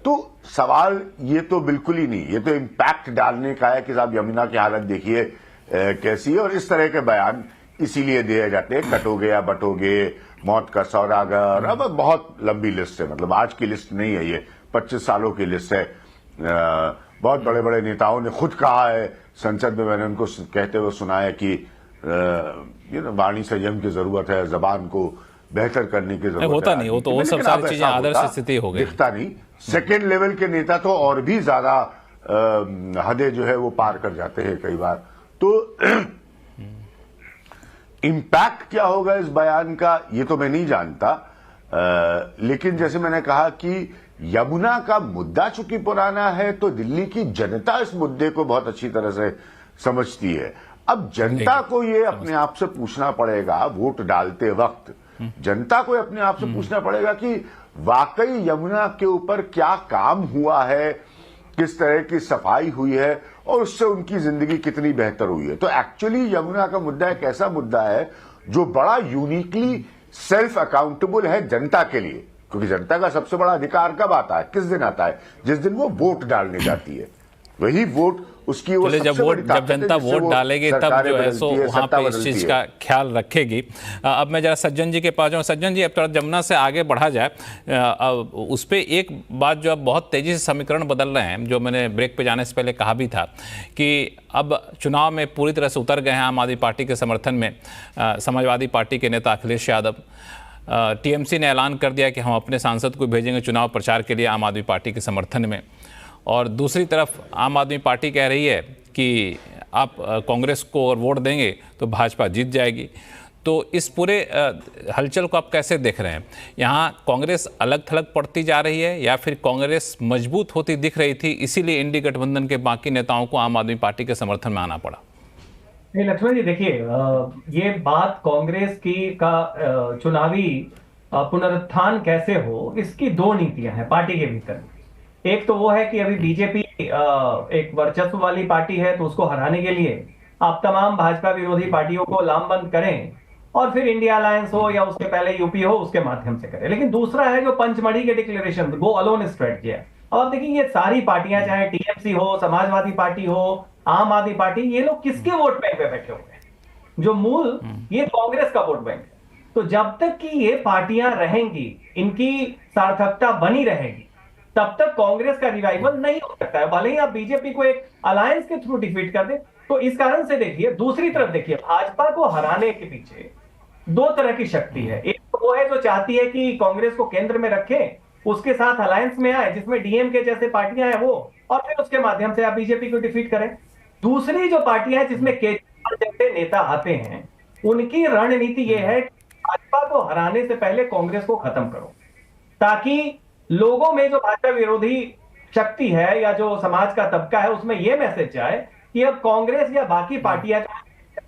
तो सवाल ये तो बिल्कुल ही नहीं, ये तो इम्पैक्ट डालने का है कि साहब यमुना की हालत देखिए कैसी है। और इस तरह के बयान इसीलिए दिए जाते हैं, कटोगे या बटोगे, मौत का सौदागर, अब बहुत लंबी लिस्ट है, मतलब आज की लिस्ट नहीं है, ये 25 सालों की लिस्ट है। बहुत बड़े बड़े नेताओं ने खुद कहा है, संसद में मैंने उनको कहते हुए सुना है कि वाणी संयम की जरूरत है, जबान को बेहतर करने की जरूरत होता है। नहीं, वो तो वो सब सारी चीजें आदर्श स्थिति हो गई, दिखता नहीं। सेकेंड लेवल के नेता तो और भी ज्यादा हदें जो है वो पार कर जाते हैं कई बार। तो इम्पैक्ट क्या होगा इस बयान का ये तो मैं नहीं जानता, लेकिन जैसे मैंने कहा कि यमुना का मुद्दा चूंकि पुराना है तो दिल्ली की जनता इस मुद्दे को बहुत अच्छी तरह से समझती है। अब जनता को ये अपने आप से पूछना पड़ेगा, वोट डालते वक्त जनता को अपने आप से पूछना पड़ेगा कि वाकई यमुना के ऊपर क्या काम हुआ है, किस तरह की सफाई हुई है और उससे उनकी जिंदगी कितनी बेहतर हुई है। तो एक्चुअली यमुना का मुद्दा एक ऐसा मुद्दा है जो बड़ा यूनिकली सेल्फ अकाउंटेबल है जनता के लिए, क्योंकि जनता का सबसे बड़ा अधिकार कब आता है, किस दिन आता है, जिस दिन वो वोट डालने जाती है। वही वोट उसकी वो जब जनता वोट डालेगी तब जो है सो वहां पे इस चीज का ख्याल रखेगी। अब मैं जरा सज्जन जी के पास जाऊँ। सज्जन जी, अब थोड़ा जमुना से आगे बढ़ा जाए, उस पर एक बात जो अब बहुत तेजी से समीकरण बदल रहे हैं, जो मैंने ब्रेक पे जाने से पहले कहा भी था कि अब चुनाव में पूरी तरह से उतर गए हैं आम आदमी पार्टी के समर्थन में समाजवादी पार्टी के नेता अखिलेश यादव। टीएमसी ने ऐलान कर दिया कि हम अपने सांसद को भेजेंगे चुनाव प्रचार के लिए आम आदमी पार्टी के समर्थन में, और दूसरी तरफ आम आदमी पार्टी कह रही है कि आप कांग्रेस को और वोट देंगे तो भाजपा जीत जाएगी। तो इस पूरे हलचल को आप कैसे देख रहे हैं? यहाँ कांग्रेस अलग थलग पड़ती जा रही है या फिर कांग्रेस मजबूत होती दिख रही थी, इसीलिए इंडी गठबंधन के बाकी नेताओं को आम आदमी पार्टी के समर्थन में आना पड़ा? लक्ष्मण जी, देखिए, ये बात कांग्रेस की का चुनावी पुनरुत्थान कैसे हो, इसकी दो नीतियां हैं पार्टी के भीतर। एक तो वो है कि अभी बीजेपी एक वर्चस्व वाली पार्टी है, तो उसको हराने के लिए आप तमाम भाजपा विरोधी पार्टियों को लामबंद करें और फिर इंडिया अलायंस हो या उसके पहले यूपी हो, उसके माध्यम से करें। लेकिन दूसरा है जो पंचमढ़ी के डिक्लेरेशन, गो अलोन स्ट्रेटजी है। अब देखिए ये सारी पार्टियां, चाहे टीएमसी हो, समाजवादी पार्टी हो, आम आदमी पार्टी, ये लोग किसके वोट बैंक पे बैठे हुए हैं? जो मूल ये कांग्रेस का वोट बैंक है। तो जब तक कि ये पार्टियां रहेंगी, इनकी सार्थकता बनी रहेगी, तब तक कांग्रेस का रिवाइवल नहीं हो सकता है, भले ही आप बीजेपी को एक अलायंस के थ्रू डिफीट कर दे। तो इस कारण से देखिए, दूसरी तरफ देखिए, भाजपा को हराने के पीछे दो तरह की शक्ति है। एक तो वो है जो चाहती है कि कांग्रेस को केंद्र में रखे, उसके साथ अलायंस में आए, जिसमें डीएमके जैसे पार्टियां हैं वो, और फिर उसके माध्यम से आप बीजेपी को डिफीट करें। दूसरी जो पार्टियां हैं जिसमें केजरीवाल जैसे नेता आते हैं, उनकी रणनीति यह है कि भाजपा को हराने से पहले कांग्रेस को खत्म करो, ताकि लोगों में जो भाजपा विरोधी शक्ति है या जो समाज का तबका है, उसमें यह मैसेज जाए कि अब कांग्रेस या बाकी पार्टियां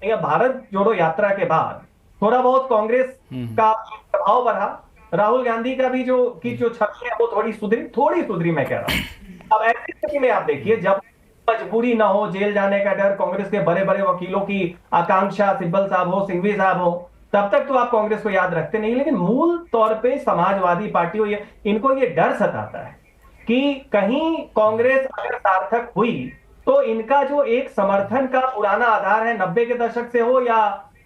या भारत जोड़ो यात्रा के बाद थोड़ा बहुत कांग्रेस का प्रभाव बढ़ा, राहुल गांधी का भी जो छवि है वो थोड़ी सुधरी मैं कह रहा हूं। अब ऐसी स्थिति में आप देखिए, जब मजबूरी ना हो, जेल जाने का डर, कांग्रेस के बड़े बड़े वकीलों की आकांक्षा, सिब्बल साहब हो, सिंघवी साहब हो, तब तक तो आप कांग्रेस को याद रखते नहीं। लेकिन मूल तौर पे समाजवादी पार्टी हो, इनको ये डर सताता है कि कहीं कांग्रेस अगर सार्थक हुई तो इनका जो एक समर्थन का पुराना आधार है 90 के दशक से हो या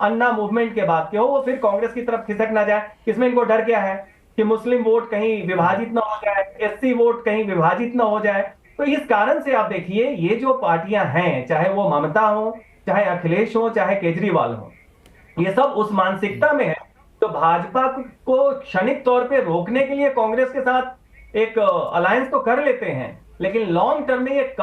अन्ना मूवमेंट के बाद के हो, वो फिर कांग्रेस की तरफ खिसक ना जाए। इसमें इनको डर क्या है कि मुस्लिम वोट कहीं विभाजित ना हो जाए, एससी वोट कहीं विभाजित ना हो जाए। तो इस कारण से आप देखिए, ये जो पार्टियां हैं, चाहे वो ममता हो, चाहे अखिलेश हो, चाहे केजरीवाल हो, ये सब उस मानसिकता में है तो भाजपा को क्षणिक तौर पे रोकने के लिए कांग्रेस के साथ एक अलायंस तो कर लेते हैं, लेकिन लॉन्ग टर्म में ये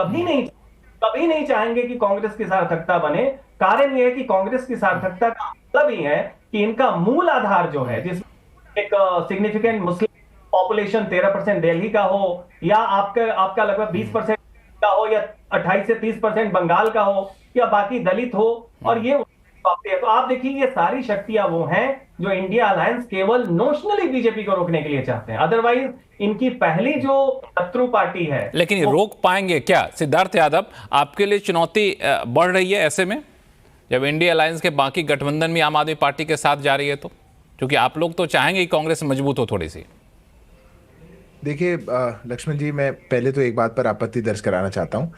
कभी नहीं चाहेंगे कि कांग्रेस की सार्थकता बने। कारण यह है कि कांग्रेस की सार्थकता का मतलब ही है कि इनका मूल आधार जो है, जिस एक सिग्निफिकेंट मुस्लिम पॉपुलेशन 13% दिल्ली का हो, या आपका लगभग 20% का हो, या 28 से 30% बंगाल का हो, या बाकी दलित हो, और ये तो आप देखिए ये सारी शक्तियां वो हैं जो इंडिया अलायंस केवल नोशनली बीजेपी को रोकने के लिए चाहते हैं। अदरवाइज इनकी पहली जो शत्रु पार्टी है, लेकिन रोक पाएंगे क्या? सिद्धार्थ यादव, आपके लिए चुनौती बढ़ रही है ऐसे में, जब इंडिया अलायंस के बाकी गठबंधन में आम आदमी पार्टी के साथ जा रही है, तो क्योंकि आप लोग तो चाहेंगे कि कांग्रेस मजबूत हो थोड़ी सी। देखिए लक्ष्मण जी, मैं पहले तो एक बात पर आपत्ति दर्ज कराना चाहता हूं।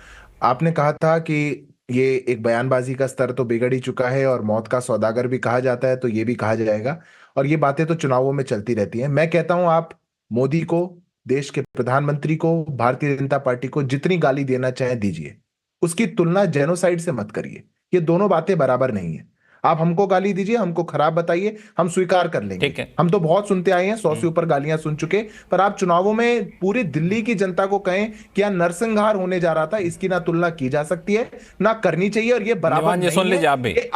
आपने कहा था कि ये एक बयानबाजी का स्तर तो बिगड़ ही चुका है और मौत का सौदागर भी कहा जाता है, तो ये भी कहा जाएगा, और ये बातें तो चुनावों में चलती रहती हैं। मैं कहता हूं, आप मोदी को, देश के प्रधानमंत्री को, भारतीय जनता पार्टी को जितनी गाली देना चाहे दीजिए, उसकी तुलना जेनोसाइड से मत करिए। ये दोनों बातें बराबर नहीं है। आप हमको गाली दीजिए, हमको खराब बताइए, हम स्वीकार कर लेंगे। हम तो बहुत सुनते आए हैं, 100 से ऊपर गालियां सुन चुके। पर आप चुनावों में पूरी दिल्ली की जनता को कहें कि यहां नरसंहार होने जा रहा था, इसकी ना तुलना की जा सकती है, ना करनी चाहिए, और ये बराबर नहीं है। ये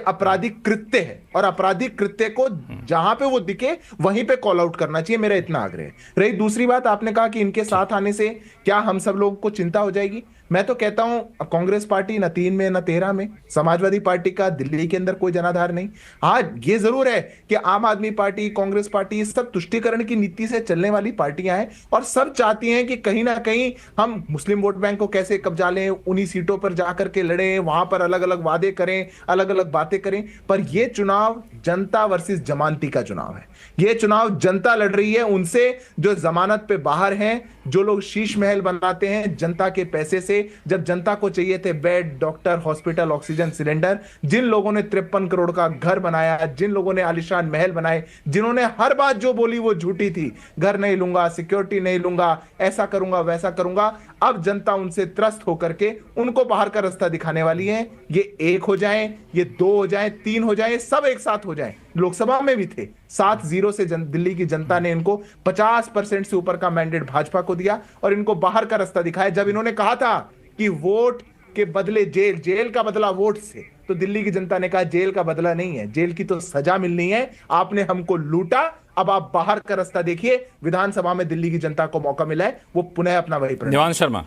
आपराधिक कृत्य है, और आपराधिक कृत्य को जहां पे वो दिखे वहीं पे कॉल आउट करना चाहिए, मेरा इतना आग्रह है। रही दूसरी बात, आपने कहा कि इनके साथ आने से क्या हम सब लोगों को चिंता हो जाएगी। मैं तो कहता हूं, कांग्रेस पार्टी न 3 में न 13 में, समाजवादी पार्टी का दिल्ली के अंदर कोई जनाधार नहीं। हाँ, ये जरूर है कि आम आदमी पार्टी, कांग्रेस पार्टी, ये सब तुष्टीकरण की नीति से चलने वाली पार्टियां हैं, और सब चाहती हैं कि कहीं ना कहीं हम मुस्लिम वोट बैंक को कैसे कब्जा लें, उन्हीं सीटों पर जाकर के लड़ें, वहां पर अलग अलग वादे करें, अलग अलग बातें करें। पर यह चुनाव जनता वर्सेस जमानती का चुनाव है। यह चुनाव जनता लड़ रही है उनसे जो जमानत पे बाहर हैं, जो लोग शीश महल बनाते हैं जनता के पैसे से, जब जनता को चाहिए थे bed, doctor, hospital, oxygen cylinder, जिन लोगों ने 53 करोड़ का घर बनाया, जिन लोगों ने आलिशान महल बनाए, जिन्होंने हर बात जो बोली वो झूठी थी, घर नहीं लूंगा, सिक्योरिटी नहीं लूंगा, ऐसा करूंगा, वैसा करूंगा, अब जनता उनसे त्रस्त होकर के उनको बाहर का रास्ता दिखाने वाली है। ये 1 हो जाए, ये 2 हो जाए, 3 हो जाए, सब एक साथ हो जाए। लोकसभा में भी थे 7-0 से दिल्ली की जनता ने इनको 50% से ऊपर का मैंडेट भाजपा को दिया और इनको बाहर का रास्ता दिखाया। जब इन्होंने कहा था कि वोट के बदले जेल, जेल का बदला वोट से, तो दिल्ली की जनता ने कहा जेल का बदला नहीं है, जेल की तो सजा मिलनी है, आपने हमको लूटा, अब आप बाहर का रास्ता देखिए। विधानसभा में दिल्ली की जनता को मौका मिला है, वो पुनः अपना वही देवांश शर्मा,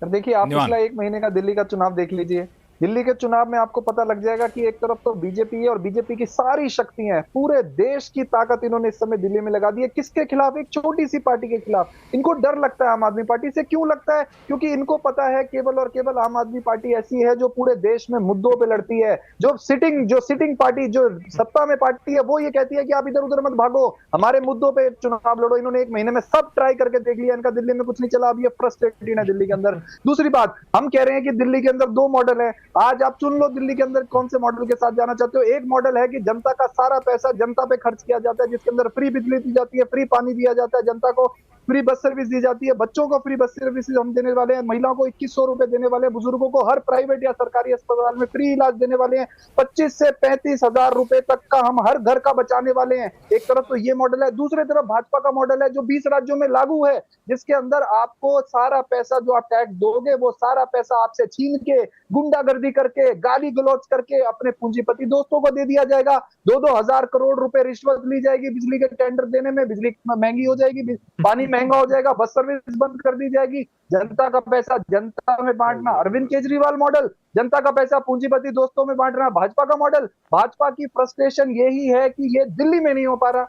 देखिए, आप पिछला 1 महीने का दिल्ली का चुनाव देख लीजिए, दिल्ली के चुनाव में आपको पता लग जाएगा कि एक तरफ तो बीजेपी है और बीजेपी की सारी शक्तियां हैं, पूरे देश की ताकत इन्होंने इस समय दिल्ली में लगा दी है। किसके खिलाफ? एक छोटी सी पार्टी के खिलाफ। इनको डर लगता है आम आदमी पार्टी से। क्यों लगता है? क्योंकि इनको पता है केवल और केवल आम आदमी पार्टी ऐसी है जो पूरे देश में मुद्दों पे लड़ती है। जो सिटिंग पार्टी, जो सत्ता में पार्टी है, वो ये कहती है कि आप इधर उधर मत भागो, हमारे मुद्दों पे चुनाव लड़ो। इन्होंने 1 महीने में सब ट्राई करके देख लिया, इनका दिल्ली में कुछ नहीं चला। अब ये फ्रस्ट्रेटेड है दिल्ली के अंदर। दूसरी बात, हम कह रहे हैं कि दिल्ली के अंदर 2 मॉडल है। आज आप चुन लो दिल्ली के अंदर कौन से मॉडल के साथ जाना चाहते हो। एक मॉडल है कि जनता का सारा पैसा जनता पे खर्च किया जाता है, जिसके अंदर फ्री बिजली दी जाती है, फ्री पानी दिया जाता है, जनता को फ्री बस सर्विस दी जाती है, बच्चों को फ्री बस सर्विस हम देने वाले हैं, महिलाओं को 2100 रुपए देने वाले हैं, बुजुर्गों को हर प्राइवेट या सरकारी अस्पताल में फ्री इलाज देने वाले हैं, 25 से 35 हजार रुपए तक का हम हर घर का बचाने वाले हैं। एक तरफ तो ये मॉडल है, दूसरी तरफ भाजपा का मॉडल है जो 20 राज्यों में लागू है, जिसके अंदर आपको सारा पैसा जो आप टैक्स दोगे वो सारा पैसा आपसे छीन के, गुंडागर्दी करके, गाली गलौज करके अपने पूंजीपति दोस्तों को दे दिया जाएगा। 2-2 हजार करोड़ रुपए रिश्वत ली जाएगी बिजली के टेंडर देने में, बिजली महंगी हो जाएगी, पानी महंगा हो जाएगा, बस सर्विस बंद कर दी जाएगी। जनता का पैसा जनता में बांटना अरविंद केजरीवाल मॉडल, जनता का पैसा पूंजीपति दोस्तों में बांटना भाजपा का मॉडल। भाजपा की फ्रस्ट्रेशन यही है कि ये दिल्ली में नहीं हो पा रहा।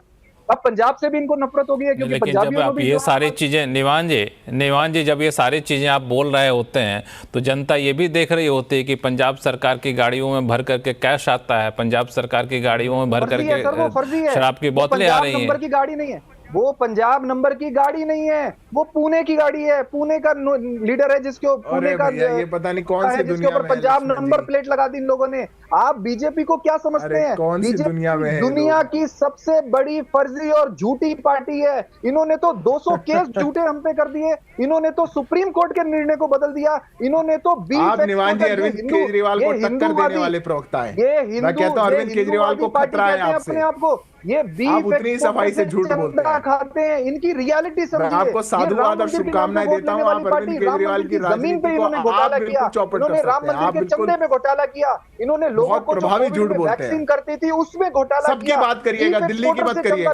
अब पंजाब से भी इनको नफरत हो गई है, क्योंकि लेकिन जब आप ये सारी चीजें निवान जी जब ये सारी चीजें आप बोल रहे होते हैं तो जनता ये भी देख रही होती है कि पंजाब सरकार की गाड़ियों में भर करके कैश आता है, पंजाब सरकार की गाड़ियों में भर करके शराब की बोतलें आ रही हैं। नंबर की गाड़ी नहीं है वो, पंजाब नंबर की गाड़ी नहीं है वो, पुणे की गाड़ी है। पुणे का लीडर है जिसके पुणे का ये पता नहीं कौन सी जिसके ऊपर पंजाब नंबर प्लेट लगा दी इन लोगों ने। आप बीजेपी को क्या समझते हैं? कौन सी दुनिया में है? दुनिया की सबसे बड़ी फर्जी और झूठी पार्टी है। इन्होंने तो 200 केस झूठे हम पे कर दिए, इन्होंने तो सुप्रीम कोर्ट के निर्णय को बदल दिया, इन्होंने तो निवान जी अरविंद केजरीवाल को टक्कर देने वाले प्रवक्ता है। मैं कहता हूँ अरविंद केजरीवाल को खतरा है आपसे। अपने आप को ये आप उतनी सफाई से झूठ बोलते हैं, खाते हैं, इनकी रियलिटी समझिए। मैं आपको साधुवाद और शुभकामनाएं देता हूं। आप अरविंद केजरीवाल की राजनीति को आप बिल्कुल चौपट कर सकते हैं। आप बिल्कुल चंदे में घोटाला किया, इन्होंने लोगों को प्रभावी झूठ बोलते हैं। वैक्सीन करती थी उसमें घोटाला सबकी बात करिएगा, दिल्ली की बात करिएगा।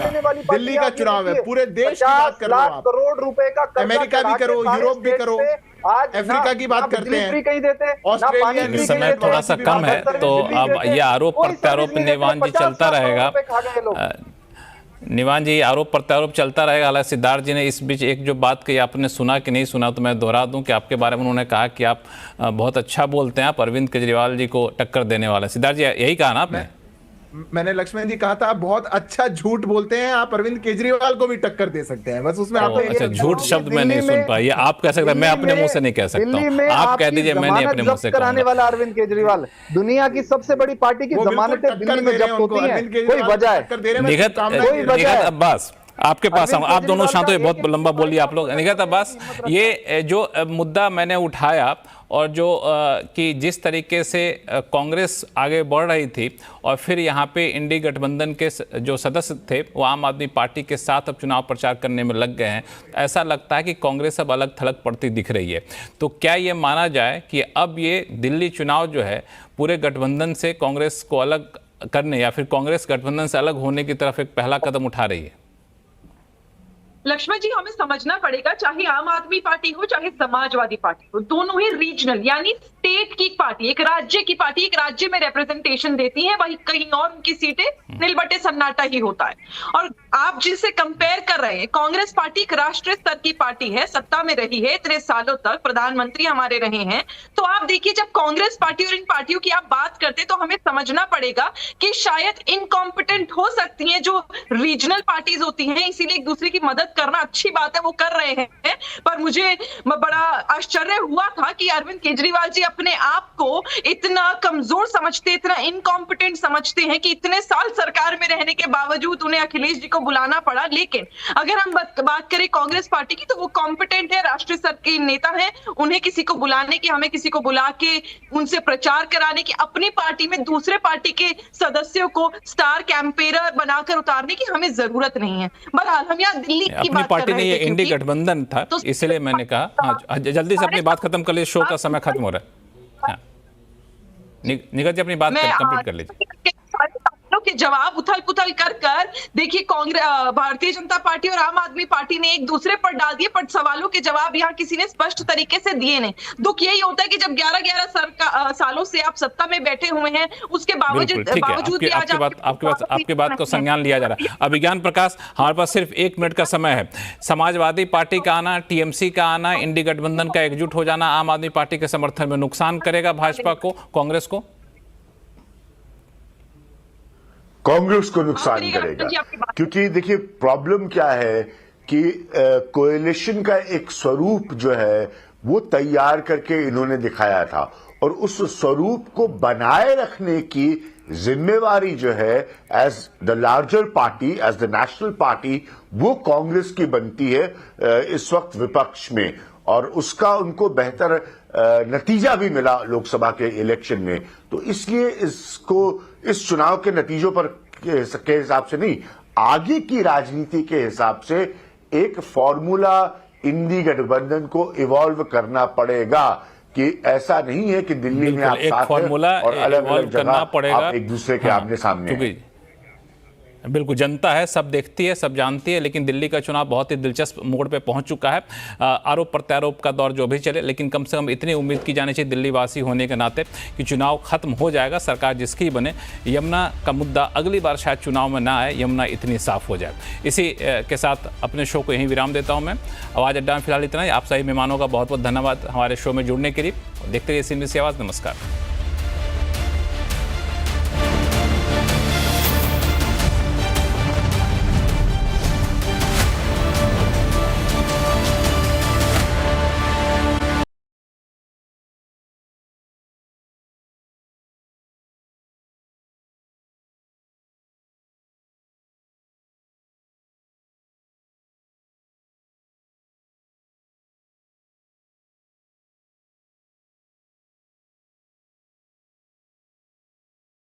दिल्ली का चुनाव है, पूरे देश की बात कर रहे हो आप। करोड़ रुपए का अमेरिका भी करो, यूरोप भी करो, आज अफ्रीका की बात करते हैं, कहीं देते, ऑस्ट्रेलिया। समय थोड़ा सा कम है तो अब ये आरोप प्रत्यारोप निवान जी चलता रहेगा। निवान जी आरोप प्रत्यारोप चलता रहेगा। हालांकि सिद्धार्थ जी ने इस बीच एक जो बात कही, आपने सुना कि नहीं सुना तो मैं दोहरा दूं कि आपके बारे में उन्होंने कहा कि आप बहुत अच्छा बोलते हैं, आप अरविंद केजरीवाल जी को टक्कर देने वाले। सिद्धार्थ जी यही कहा ना आपने? मैंने लक्ष्मण जी कहा था आप बहुत अच्छा झूठ बोलते हैं, आप अरविंद केजरीवाल को भी टक्कर दे सकते हैं। बस उसमें आप अच्छा, झूठ शब्द मैं नहीं सुन पाई, आप कह सकते हैं, मैं अपने मुंह से नहीं कह सकता हूं। आप कह दीजिए, मैं नहीं अपने मुंह से कराने वाला अरविंद केजरीवाल। दुनिया की सबसे बड़ी पार्टी की जमानतें दिल्ली में जब्त होती हैं, कोई वजह है? निगत अब्बास आपके पास आऊं, आप दोनों शांत हुए, बहुत लंबा बोलिए आप लोग। निगत अब्बास, ये जो मुद्दा मैंने उठाया और जो कि जिस तरीके से कांग्रेस आगे बढ़ रही थी और फिर यहाँ पे इंडी गठबंधन के जो सदस्य थे वो आम आदमी पार्टी के साथ अब चुनाव प्रचार करने में लग गए हैं, ऐसा लगता है कि कांग्रेस अब अलग थलग पड़ती दिख रही है। तो क्या ये माना जाए कि अब ये दिल्ली चुनाव जो है पूरे गठबंधन से कांग्रेस को अलग करने या फिर कांग्रेस गठबंधन से अलग होने की तरफ एक पहला कदम उठा रही है? लक्ष्मण जी, हमें समझना पड़ेगा, चाहे आम आदमी पार्टी हो चाहे समाजवादी पार्टी हो, दोनों ही रीजनल यानी स्टेट की पार्टी, एक राज्य की पार्टी, एक राज्य में रिप्रेजेंटेशन देती है, वही कहीं और उनकी सीटें नीलबटे सन्नाटा ही होता है। और आप जिसे कंपेयर कर रहे हैं, कांग्रेस पार्टी एक राष्ट्रीय स्तर की पार्टी है, सत्ता में रही है इतने सालों तक, प्रधानमंत्री हमारे रहे हैं। तो आप देखिए, जब कांग्रेस पार्टी और इन पार्टियों की आप बात करते तो हमें समझना पड़ेगा कि शायद इनकॉम्पिटेंट हो सकती हैं जो रीजनल पार्टीज होती हैं, इसीलिए एक दूसरे की मदद करना अच्छी बात है, वो कर रहे हैं। पर मुझे बड़ा आश्चर्य हुआ था कि अरविंद केजरीवाल जी अपने आप को इतना कमजोर समझते, इतना इनकॉम्पिटेंट समझते हैं कि इतने साल सरकार में रहने के बावजूद उन्हें अखिलेश जी को बुलाना पड़ा। लेकिन अगर हम बात करें कांग्रेस पार्टी की, तो वो कॉम्पिटेंट है, राष्ट्रीय स्तर के नेता है, उन्हें किसी को बुलाने की, हमें किसी को बुला के उनसे प्रचार कराने की, अपनी पार्टी में दूसरे पार्टी के सदस्यों को स्टार कैंपेनर बनाकर उतारने की हमें जरूरत नहीं है। बहरहाल हम यहाँ दिल्ली की बात पार्टी ने ये इंडी गठबंधन था, तो इसलिए मैंने कहा हाँ, जल्दी से अपनी बात खत्म कर लीजिए, शो का समय खत्म हो रहा है। हाँ। निगत जी अपनी बात कंप्लीट कर लीजिए। के जवाब उथल पुथल कर कर देखिए कांग्रेस, भारतीय जनता पार्टी और आम आदमी पार्टी ने एक दूसरे पर डाल दिए, पर सवालों के जवाब यहाँ किसी ने स्पष्ट तरीके से दिए नहीं। दुख यही होता है कि जब 11-11 सालों से आप सत्ता में बैठे हुए हैं, उसके बावजूद भी आज आपकी बात को संज्ञान लिया जा रहा है। अभिज्ञान प्रकाश, हमारे पास सिर्फ 1 मिनट का समय है। समाजवादी पार्टी का आना, टीएमसी का आना, इंडी गठबंधन का एकजुट हो जाना आम आदमी पार्टी के समर्थन में नुकसान करेगा भाजपा को, कांग्रेस को? कांग्रेस को नुकसान करेगा, क्योंकि देखिए प्रॉब्लम क्या है कि कोएलिशन का एक स्वरूप जो है वो तैयार करके इन्होंने दिखाया था, और उस स्वरूप को बनाए रखने की जिम्मेवारी जो है as the larger party, as the national party, वो कांग्रेस की बनती है इस वक्त विपक्ष में, और उसका उनको बेहतर नतीजा भी मिला लोकसभा के इलेक्शन में। तो इसलिए इसको इस चुनाव के नतीजों पर के हिसाब से नहीं, आगे की राजनीति के हिसाब से एक फॉर्मूला इंडी गठबंधन को इवॉल्व करना पड़ेगा कि ऐसा नहीं है कि दिल्ली में आप साथ फॉर्मूला और अलग-अलग करना पड़ेगा, आप एक दूसरे के आमने सामने हैं। बिल्कुल, जनता है, सब देखती है, सब जानती है, लेकिन दिल्ली का चुनाव बहुत ही दिलचस्प मोड़ पे पहुंच चुका है। आरोप प्रत्यारोप का दौर जो भी चले, लेकिन कम से कम इतनी उम्मीद की जानी चाहिए दिल्ली वासी होने के नाते कि चुनाव खत्म हो जाएगा, सरकार जिसकी बने, यमुना का मुद्दा अगली बार शायद चुनाव में ना आए, यमुना इतनी साफ हो जाए। इसी के साथ अपने शो को यहीं विराम देता हूँ मैं। आवाज़ अड्डा में फिलहाल इतना ही। आप सभी मेहमानों का बहुत बहुत धन्यवाद हमारे शो में जुड़ने के लिए। देखते रहिए CNBC आवाज़। नमस्कार।